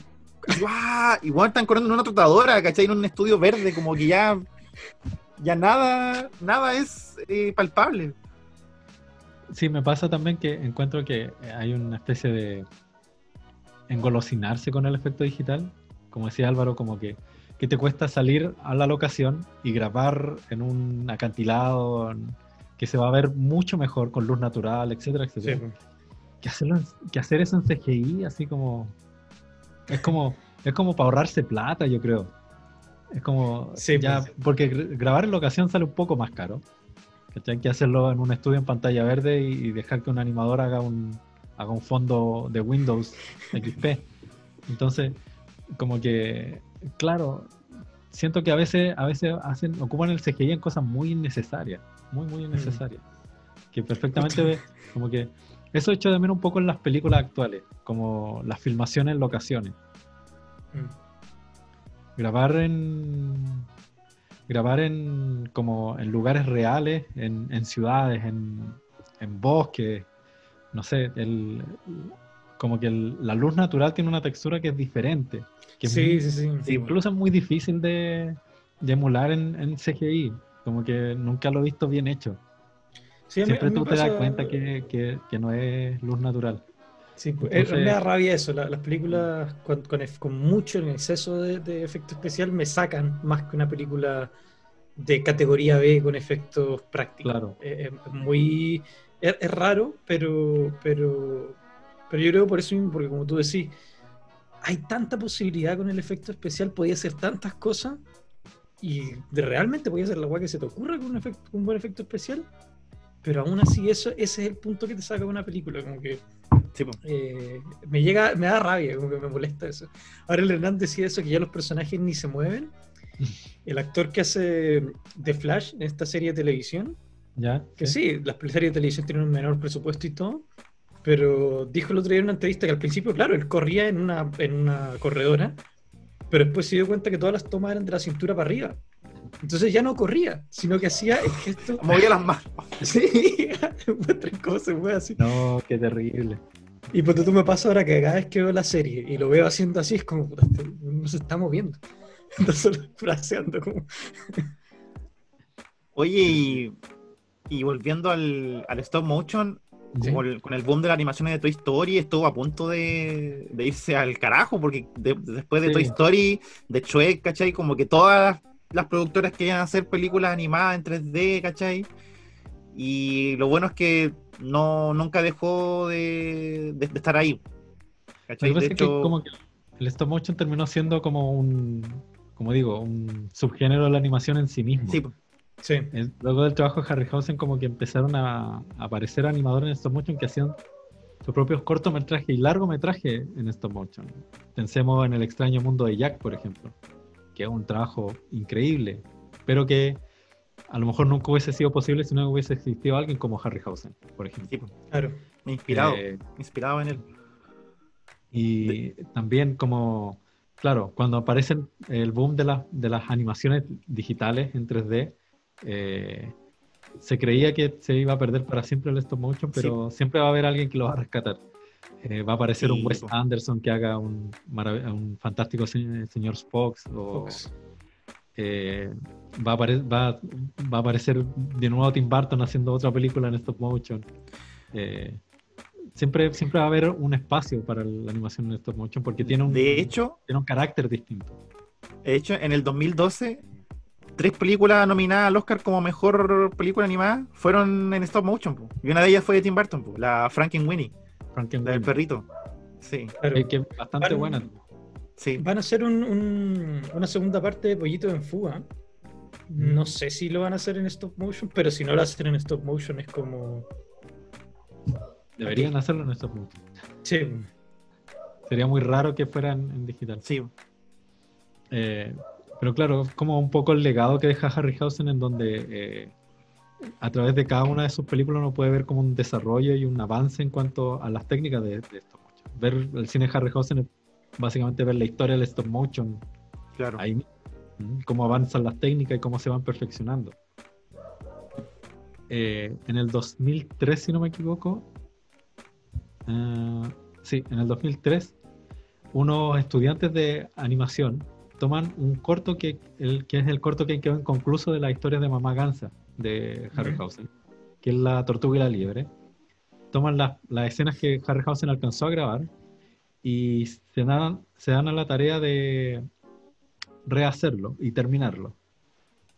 igual están corriendo en una trotadora, ¿cachai? En un estudio verde, como que ya nada es palpable. Sí, me pasa también que encuentro que hay una especie de engolosinarse con el efecto digital. Como decía Álvaro, como que te cuesta salir a la locación y grabar en un acantilado que se va a ver mucho mejor con luz natural, etcétera, etcétera. Sí. Que hacer eso en CGI, así como es como para ahorrarse plata, yo creo. Es como sí, ya, porque grabar en locación sale un poco más caro. ¿Cachai? Que hacerlo en un estudio en pantalla verde y dejar que un animador haga un fondo de Windows XP. Entonces, como que, claro, siento que a veces ocupan el CGI en cosas muy innecesarias, muy innecesarias. Que perfectamente como que eso echo de menos un poco en las películas actuales, como las filmaciones en locaciones. Grabar como en lugares reales, en ciudades, en bosques, no sé, como que la luz natural tiene una textura que es diferente. Que sí. Incluso es muy difícil de emular en CGI, como que nunca lo he visto bien hecho. Sí, siempre tú te das cuenta que no es luz natural. Sí, entonces, me da rabia eso. Las películas con mucho en exceso de efecto especial me sacan más que una película de categoría B con efectos prácticos. Claro. Es raro, pero yo creo por eso mismo, porque como tú decís, hay tanta posibilidad con el efecto especial, podía hacer tantas cosas, y realmente podía hacer la guay que se te ocurra con un buen efecto especial, pero aún así ese es el punto que te saca de una película, como que sí, me da rabia, como que me molesta eso. Ahora el Hernán decía eso, que ya los personajes ni se mueven. El actor que hace de Flash en esta serie de televisión, ¿ya? Que sí, las series de televisión tienen un menor presupuesto y todo, pero dijo el otro día en una entrevista que al principio, claro, él corría en una corredora, pero después se dio cuenta que todas las tomas eran de la cintura para arriba. Entonces ya no corría, sino que hacía el gesto. Movía las manos. Sí, muestran cómo se mueve así. No, qué terrible. Y pues tú me pasa ahora que cada vez que veo la serie y lo veo haciendo así, es como, puta, no se está moviendo. Entonces fraseando como. Oye, y volviendo al stop motion, ¿Sí? con el boom de las animaciones de Toy Story, estuvo a punto de irse al carajo, porque después de Sí. Toy Story, de Shrek, ¿cachai? Como que todas las productoras querían hacer películas animadas en 3D, ¿cachai? Y lo bueno es que nunca dejó de estar ahí, Lo ¿cachai? que pasa De es que hecho, como que el stop motion terminó siendo como como digo, un subgénero de la animación en sí mismo. sí, Sí. Luego del trabajo de Harryhausen como que empezaron a aparecer animadores en stop motion que hacían sus propios cortometrajes y largometrajes en stop motion. Pensemos en El extraño mundo de Jack, por ejemplo, que es un trabajo increíble, pero que a lo mejor nunca hubiese sido posible si no hubiese existido alguien como Harryhausen, por ejemplo. sí, Claro. inspirado en él. Y también como, claro, cuando aparecen el boom de las animaciones digitales en 3D, se creía que se iba a perder para siempre el stop motion, pero siempre va a haber alguien que lo va a rescatar. Va a aparecer Sí, un Wes po. Anderson que haga un fantástico señor Spock, o Fox. va a aparecer de nuevo Tim Burton haciendo otra película en stop motion. Siempre va a haber un espacio para la animación en stop motion porque tiene De hecho, un carácter distinto. en el 2012, 3 películas nominadas al Oscar como mejor película animada fueron en stop motion, po. Y una de ellas fue de Tim Burton, po, la Frankenweenie, la del Frankenweenie, perrito. Sí, Claro. que es bastante buena. sí. Van a hacer una segunda parte de Pollito en Fuga. No sé si lo van a hacer en stop motion, pero si no lo hacen en stop motion es como. Deberían hacerlo en stop motion. Sí. Sería muy raro que fueran en digital. Sí, Pero claro, es como un poco el legado que deja Harryhausen, en donde a través de cada una de sus películas uno puede ver como un desarrollo y un avance en cuanto a las técnicas de stop motion. Ver el cine de Harryhausen es básicamente ver la historia del stop motion claro. ahí mismo, cómo avanzan las técnicas y cómo se van perfeccionando. En el 2003, si no me equivoco, sí, en el 2003, unos estudiantes de animación toman un corto que es el corto que quedó inconcluso de la historia de Mamá Gansa de Harryhausen, que es La tortuga y la liebre. Toman las escenas que Harryhausen alcanzó a grabar y se dan a la tarea de rehacerlo y terminarlo.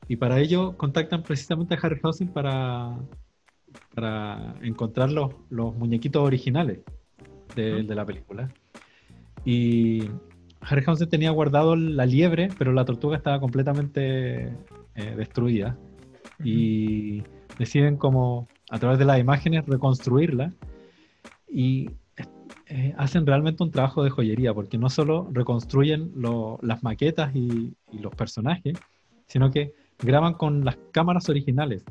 Y para ello contactan precisamente a Harryhausen para encontrar los muñequitos originales de la película. Y Harryhausen tenía guardado la liebre, pero la tortuga estaba completamente destruida. Y deciden, como a través de las imágenes, reconstruirla. Y hacen realmente un trabajo de joyería, porque no solo reconstruyen las maquetas y los personajes, sino que graban con las cámaras originales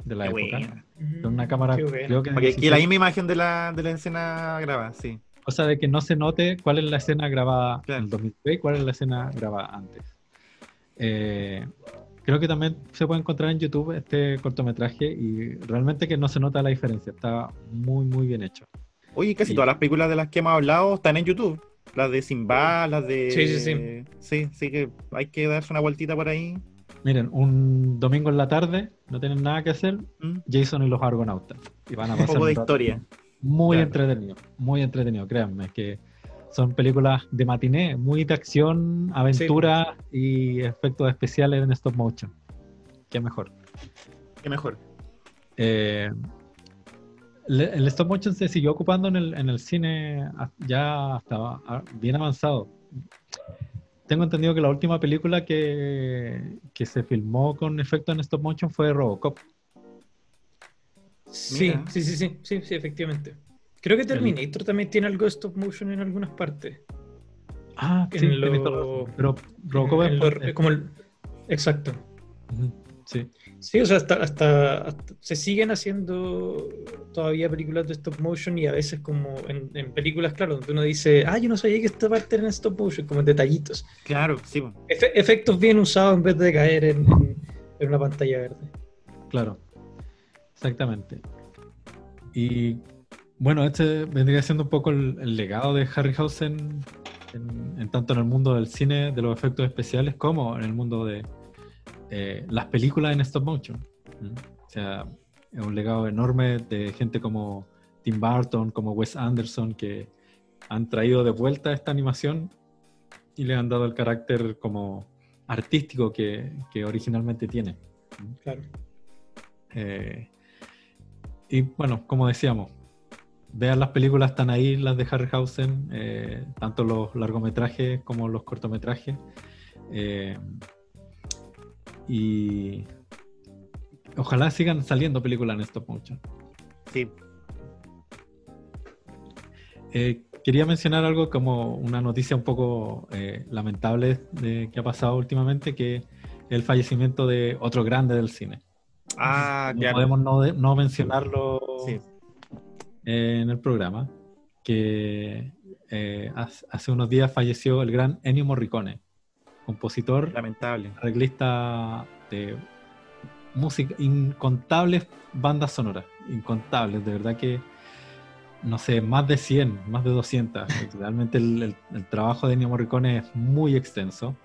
de la época. Buena. Con una cámara, creo que de Porque aquí 16. la misma imagen de la escena grabada, sí. Cosa de que no se note cuál es la escena grabada Claro. en el 2003 y cuál es la escena grabada antes. Creo que también se puede encontrar en YouTube este cortometraje y realmente que no se nota la diferencia. Está muy, muy bien hecho. Oye, casi Y- todas las películas de las que hemos hablado están en YouTube. Las de Simba, las de... Sí. Sí, que hay que darse una vueltita por ahí. Miren, un domingo en la tarde, no tienen nada que hacer, Jason y los Argonautas. Y van a Un pasar poco de un rato historia. muy Claro. entretenido, créanme, que son películas de matiné, muy de acción, aventura y efectos especiales en stop motion. Qué mejor. Qué mejor. El stop motion se siguió ocupando en el cine ya hasta bien avanzado. Tengo entendido que la última película que se filmó con efectos en stop motion fue Robocop. Sí, Mira. sí, efectivamente. Creo que Terminator también tiene algo de stop motion en algunas partes. Ah, sí, En tienes toda la razón. Pero Robocop como exacto. Ujú. Sí. Sí, o sea, hasta se siguen haciendo todavía películas de stop motion y a veces como en películas, claro, donde uno dice, yo no sabía que esta parte era en stop motion, como en detallitos. Claro, sí. Po. Efectos bien usados en vez de caer en una pantalla verde. Claro, exactamente. Y bueno, este vendría siendo un poco el legado de Harryhausen en tanto en el mundo del cine, de los efectos especiales, como en el mundo de las películas en stop motion. O sea, es un legado enorme de gente como Tim Burton, como Wes Anderson, que han traído de vuelta esta animación y le han dado el carácter como artístico que originalmente tiene. Claro. Y bueno, como decíamos, vean las películas, están ahí las de Harryhausen, tanto los largometrajes como los cortometrajes. Y ojalá sigan saliendo películas en stop motion. Sí. Quería mencionar algo como una noticia un poco lamentable que ha pasado últimamente, que es el fallecimiento de otro grande del cine. No Claro. podemos no mencionarlo Sí. en el programa, que hace unos días falleció el gran Ennio Morricone, compositor, Lamentable. arreglista de música, incontables bandas sonoras, incontables, de verdad que no sé, más de 100, más de 200. Realmente el trabajo de Ennio Morricone es muy extenso,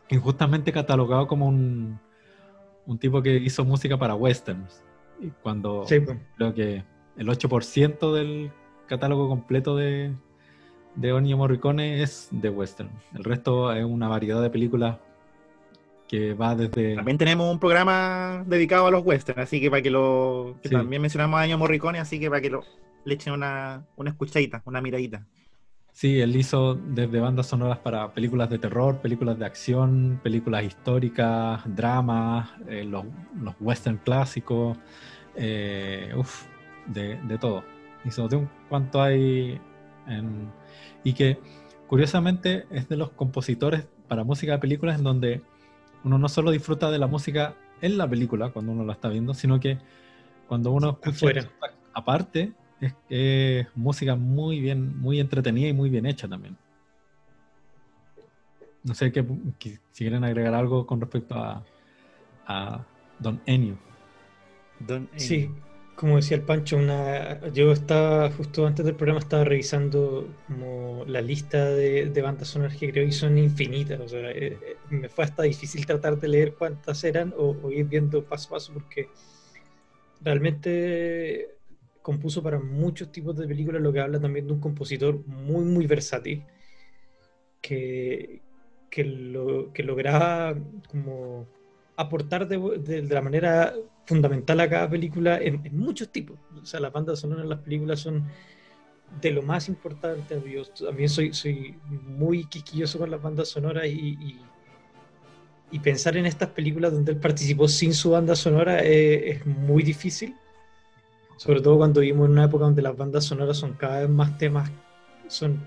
injustamente catalogado como un tipo que hizo música para westerns, y cuando Sí, pues. creo que el 8% del catálogo completo de Ennio Morricone es de western. El resto es una variedad de películas que va desde... También tenemos un programa dedicado a los westerns, así que para que Sí. también mencionamos a Ennio Morricone, así que para que le echen una escuchadita, una miradita. Sí, él hizo desde bandas sonoras para películas de terror, películas de acción, películas históricas, dramas, los western clásicos, de todo. Hizo de un cuanto hay y que curiosamente es de los compositores para música de películas en donde uno no solo disfruta de la música en la película cuando uno la está viendo, sino que cuando uno escucha Afuera. aparte, es música muy bien, muy entretenida y muy bien hecha también. No sé si quieren agregar algo con respecto a Don Ennio. Sí, como decía el Pancho, yo estaba justo antes del programa estaba revisando como la lista de bandas sonoras que creo que son infinitas. O sea, me fue hasta difícil tratar de leer cuántas eran o ir viendo paso a paso porque realmente compuso para muchos tipos de películas, lo que habla también de un compositor muy, muy versátil que lograba como aportar de la manera fundamental a cada película en muchos tipos. O sea, las bandas sonoras en las películas son de lo más importante. Yo también soy muy quisquilloso con las bandas sonoras y pensar en estas películas donde él participó sin su banda sonora es muy difícil, sobre todo cuando vivimos en una época donde las bandas sonoras son cada vez más temas, son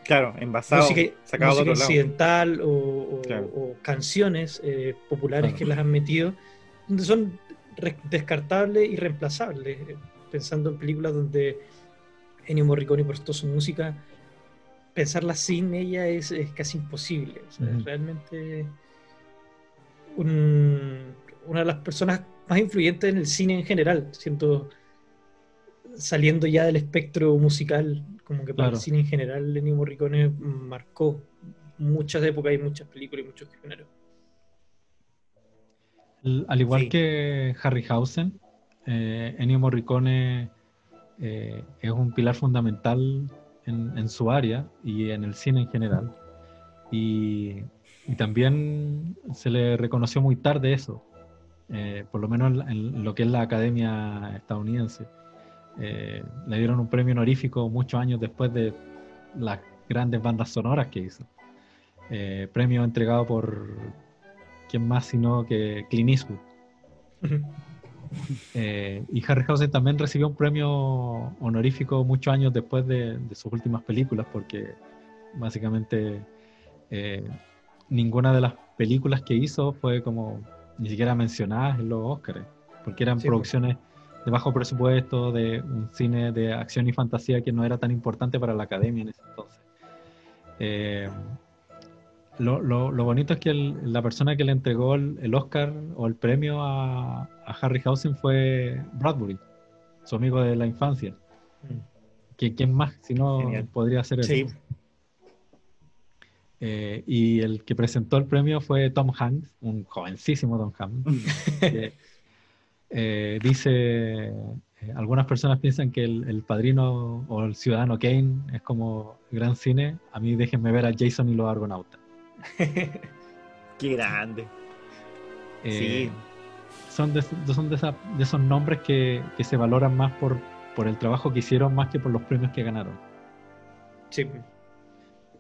Claro, envasado, sacado de música otro lado. incidental o Claro. canciones populares Claro. que las han metido, donde son descartables y reemplazables. Pensando en películas donde Ennio Morricone prestó su música, pensarla sin ella es casi imposible. O sea, es realmente una de las personas más influyentes en el cine en general, saliendo ya del espectro musical, como que para el cine en general, Ennio Morricone marcó muchas épocas y muchas películas y muchos géneros. Al igual que Harryhausen, Ennio Morricone es un pilar fundamental en su área y en el cine en general. Y también se le reconoció muy tarde eso, por lo menos en lo que es la Academia estadounidense. Le dieron un premio honorífico muchos años después de las grandes bandas sonoras que hizo. Premio entregado por quién más sino que Clint Eastwood. Y Harryhausen también recibió un premio honorífico muchos años después de sus últimas películas, porque básicamente ninguna de las películas que hizo fue como ni siquiera mencionadas en los Oscars, porque eran Sí, producciones de bajo presupuesto, de un cine de acción y fantasía que no era tan importante para la academia en ese entonces. Eh, lo bonito es que la persona que le entregó el Oscar o el premio a Harryhausen fue Bradbury, su amigo de la infancia. ¿Quién más si no Genial. podría ser él? Sí. Y el que presentó el premio fue Tom Hanks, un jovencísimo Tom Hanks, que dice, algunas personas piensan que el Padrino o el Ciudadano Kane es como gran cine, a mí déjenme ver a Jason y los Argonautas. Qué grande. Eh, Sí. son de esos nombres que se valoran más por el trabajo que hicieron más que por los premios que ganaron. Sí.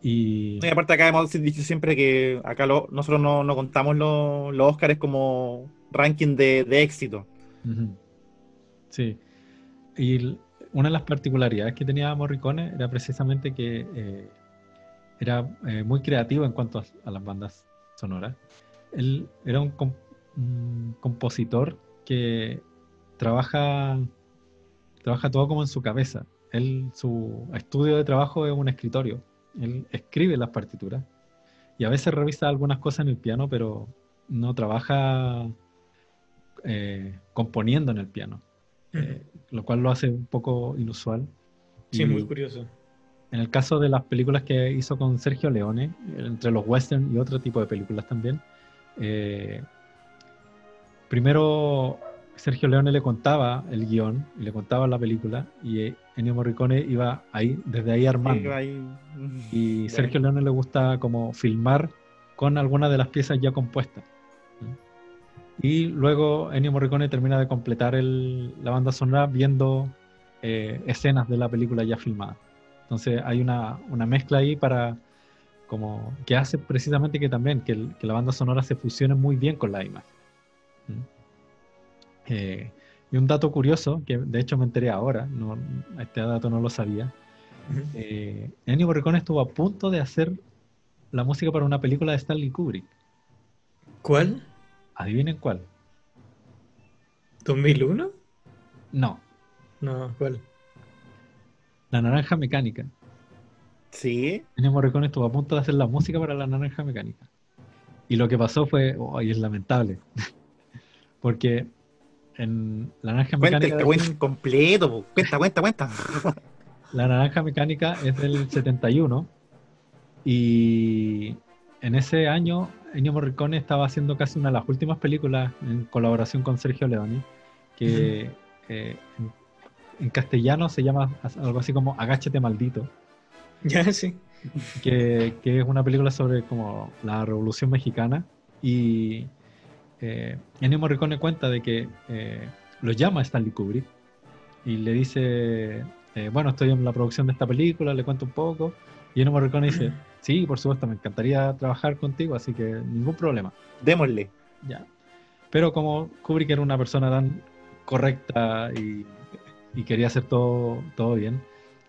Y Y aparte acá hemos dicho siempre que acá nosotros no contamos los Oscars como ranking de éxito. ujú, sí. Y una de las particularidades que tenía Morricone era precisamente que era muy creativo en cuanto a las bandas sonoras. Él era un compositor que trabaja todo como en su cabeza. Su estudio de trabajo es un escritorio. Él escribe las partituras y a veces revisa algunas cosas en el piano, pero no trabaja componiendo en el piano, lo cual lo hace un poco inusual. Sí, muy Y curioso. en el caso de las películas que hizo con Sergio Leone, entre los western y otro tipo de películas también, primero Sergio Leone le contaba el guión y le contaba la película y Ennio Morricone iba ahí, desde ahí armando. Y Sergio Bueno. Leone le gusta como filmar con algunas de las piezas ya compuestas. Y luego Ennio Morricone termina de completar la banda sonora viendo escenas de la película ya filmada. Entonces hay una mezcla ahí para como que hace precisamente que también que la banda sonora se fusione muy bien con la imagen. Y un dato curioso, que de hecho me enteré ahora, este dato no lo sabía. Ennio Morricone estuvo a punto de hacer la música para una película de Stanley Kubrick. ¿Cuál? ¿Adivinen cuál? ¿2001? No, No, ¿cuál? La Naranja Mecánica. Sí. Ennio Morricone estuvo a punto de hacer la música para La Naranja Mecánica. Y lo que pasó fue, y es lamentable, porque en La Naranja Cuenta el Mecánica, cagüín completo, po. Cuenta. La Naranja Mecánica es del 71 y en ese año Ennio Morricone estaba haciendo casi una de las últimas películas en colaboración con Sergio Leone, que en castellano se llama algo así como Agáchate Maldito, Ya, sí. que es una película sobre como la Revolución Mexicana y Ennio Morricone cuenta de que lo llama Stanley Kubrick y le dice, bueno, estoy en la producción de esta película, le cuento un poco, y Ennio Morricone dice, sí, por supuesto, me encantaría trabajar contigo, así que ningún problema. Démosle. Ya. Pero como Kubrick era una persona tan correcta y quería hacer todo bien,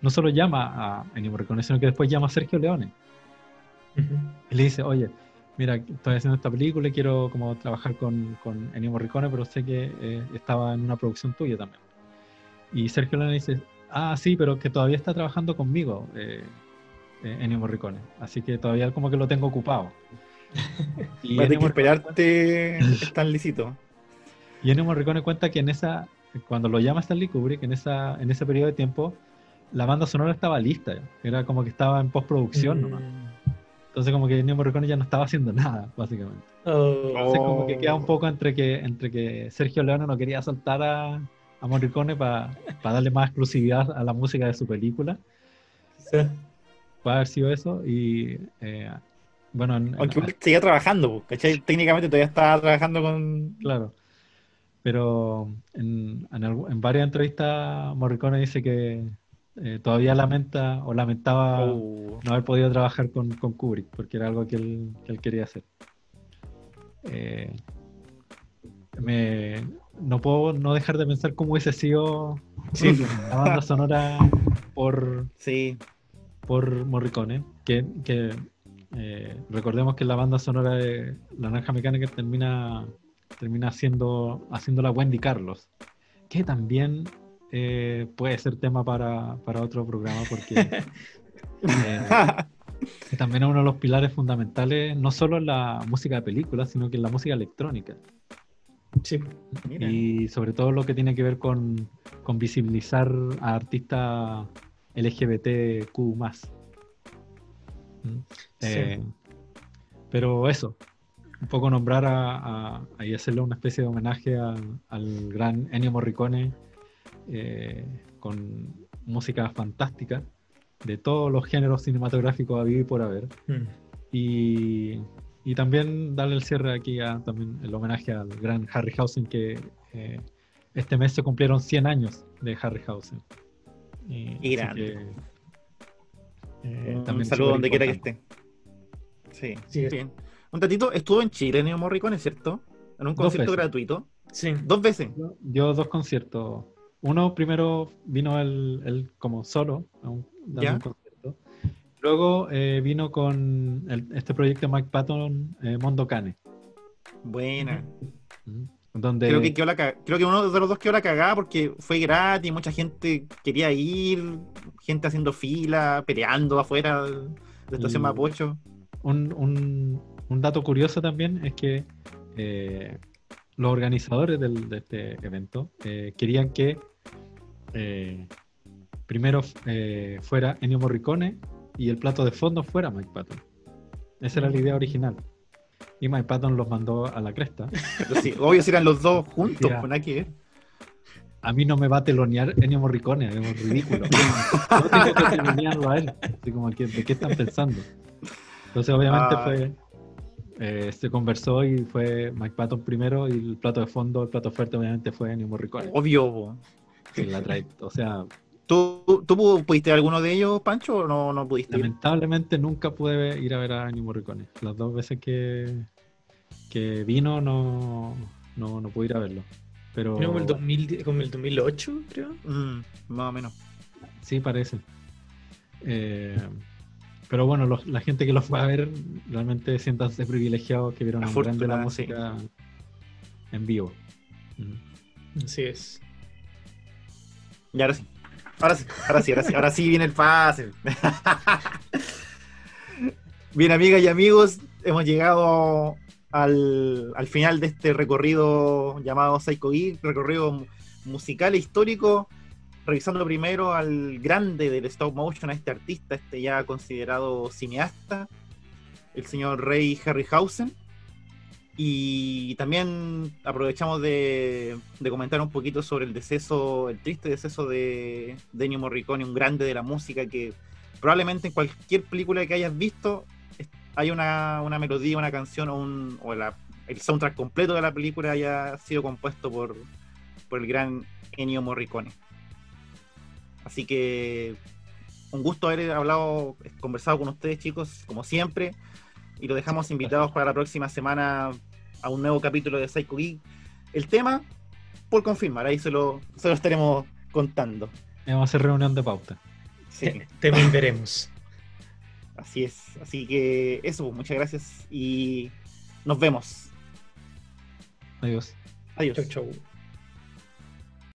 no solo llama a Ennio Morricone, sino que después llama a Sergio Leone. Y le dice, oye, mira, estoy haciendo esta película y quiero como trabajar con Ennio Morricone, pero sé que estaba en una producción tuya también. Y Sergio Leone dice, sí, pero que todavía está trabajando conmigo, Ennio Morricone, así que todavía como que lo tengo ocupado. Y Vas a tener Ennio que Morricone, esperarte, están licito. y Ennio Morricone cuenta que cuando lo llama Stanley Kubrick, en ese periodo de tiempo, la banda sonora estaba lista, era como que estaba en postproducción nomás. Entonces como que Ennio Morricone ya no estaba haciendo nada, básicamente. Entonces como que queda un poco entre que Sergio Leone no quería soltar a Morricone para darle más exclusividad a la música de su película. Quizás. Puede haber sido eso. Y bueno, Aunque igual seguía trabajando, po, ¿cachai? Técnicamente todavía estaba trabajando con. claro. Pero en varias entrevistas Morricone dice que todavía lamentaba Oh, no haber podido trabajar con Kubrick, porque era algo que él quería hacer. Eh, no puedo no dejar de pensar cómo hubiese sido la banda sonora por sí. Morricone, que Recordemos que la banda sonora de La Naranja Mecánica termina haciéndola Wendy Carlos, que también puede ser tema para otro programa, porque también es uno de los pilares fundamentales, no solo en la música de películas, sino que en la música electrónica. Sí. Mira. Y sobre todo lo que tiene que ver con visibilizar a artistas LGBTQ+. Sí. Pero eso, un poco nombrar y hacerle una especie de homenaje al gran Ennio Morricone, con música fantástica de todos los géneros cinematográficos a vivir y por haber. Y también darle el cierre aquí también el homenaje al gran Harryhausen, que este mes se cumplieron 100 años de Harryhausen. Y grande. También un saludo donde quiera que importante. esté. Sí, Sí. bien. Un tatito, estuvo en Chile Ennio Morricone, ¿cierto? En un concierto veces. gratuito. Sí. 2 veces. Dio 2 conciertos. Uno primero vino él como solo, dando ¿Ya? un concierto. Luego vino con este proyecto de Mike Patton, Mondo Cane. Buena. Donde Creo que uno de los dos quedó la cagada porque fue gratis, mucha gente quería ir, gente haciendo fila, peleando afuera de la estación Mapocho. un dato curioso también es que los organizadores de este evento querían que primero fuera Ennio Morricone y el plato de fondo fuera Mike Patton. Esa era la idea original. Y Mike Patton los mandó a la cresta. Pero sí, obvio si eran los dos juntos, Ya. pues nada que ver. A mí no me va a telonear Ennio Morricone, es ridículo. Yo tengo que telonearlo a él. Así como, ¿de qué están pensando? Entonces, obviamente, se conversó y fue Mike Patton primero, y el plato de fondo, el plato fuerte, obviamente, fue Ennio Morricone. Obvio, po. Sí, o sea, ¿Tú pudiste ver alguno de ellos, Pancho, o no pudiste ir? lamentablemente nunca pude ir a ver a Ennio Morricone. Las 2 veces que vino no pude ir a verlo. Pero Vino como el 2008, creo. Más o menos. sí, parece. Pero bueno, la gente que los fue a ver realmente siéntanse privilegiados que vieron a un grande la música en vivo. Así es. Y ahora sí viene el fácil. Bien, amigas y amigos, hemos llegado al final de este recorrido llamado Psycho Geek, recorrido musical e histórico, revisando primero al grande del stop motion, a este artista, este ya considerado cineasta, el señor Ray Harryhausen. Y también aprovechamos de comentar un poquito sobre el triste deceso de Ennio Morricone, un grande de la música que probablemente en cualquier película que hayas visto hay una melodía, una canción el soundtrack completo de la película haya sido compuesto por el gran Ennio Morricone. Así que un gusto haber conversado con ustedes, chicos, como siempre. Y los dejamos invitados para la próxima semana a un nuevo capítulo de Psycho Geek. El tema, por confirmar, ahí se lo estaremos contando. Vamos a hacer reunión de pauta. Sí. Te veremos. Así es. Así que eso, muchas gracias y nos vemos. Adiós. Adiós. Chau.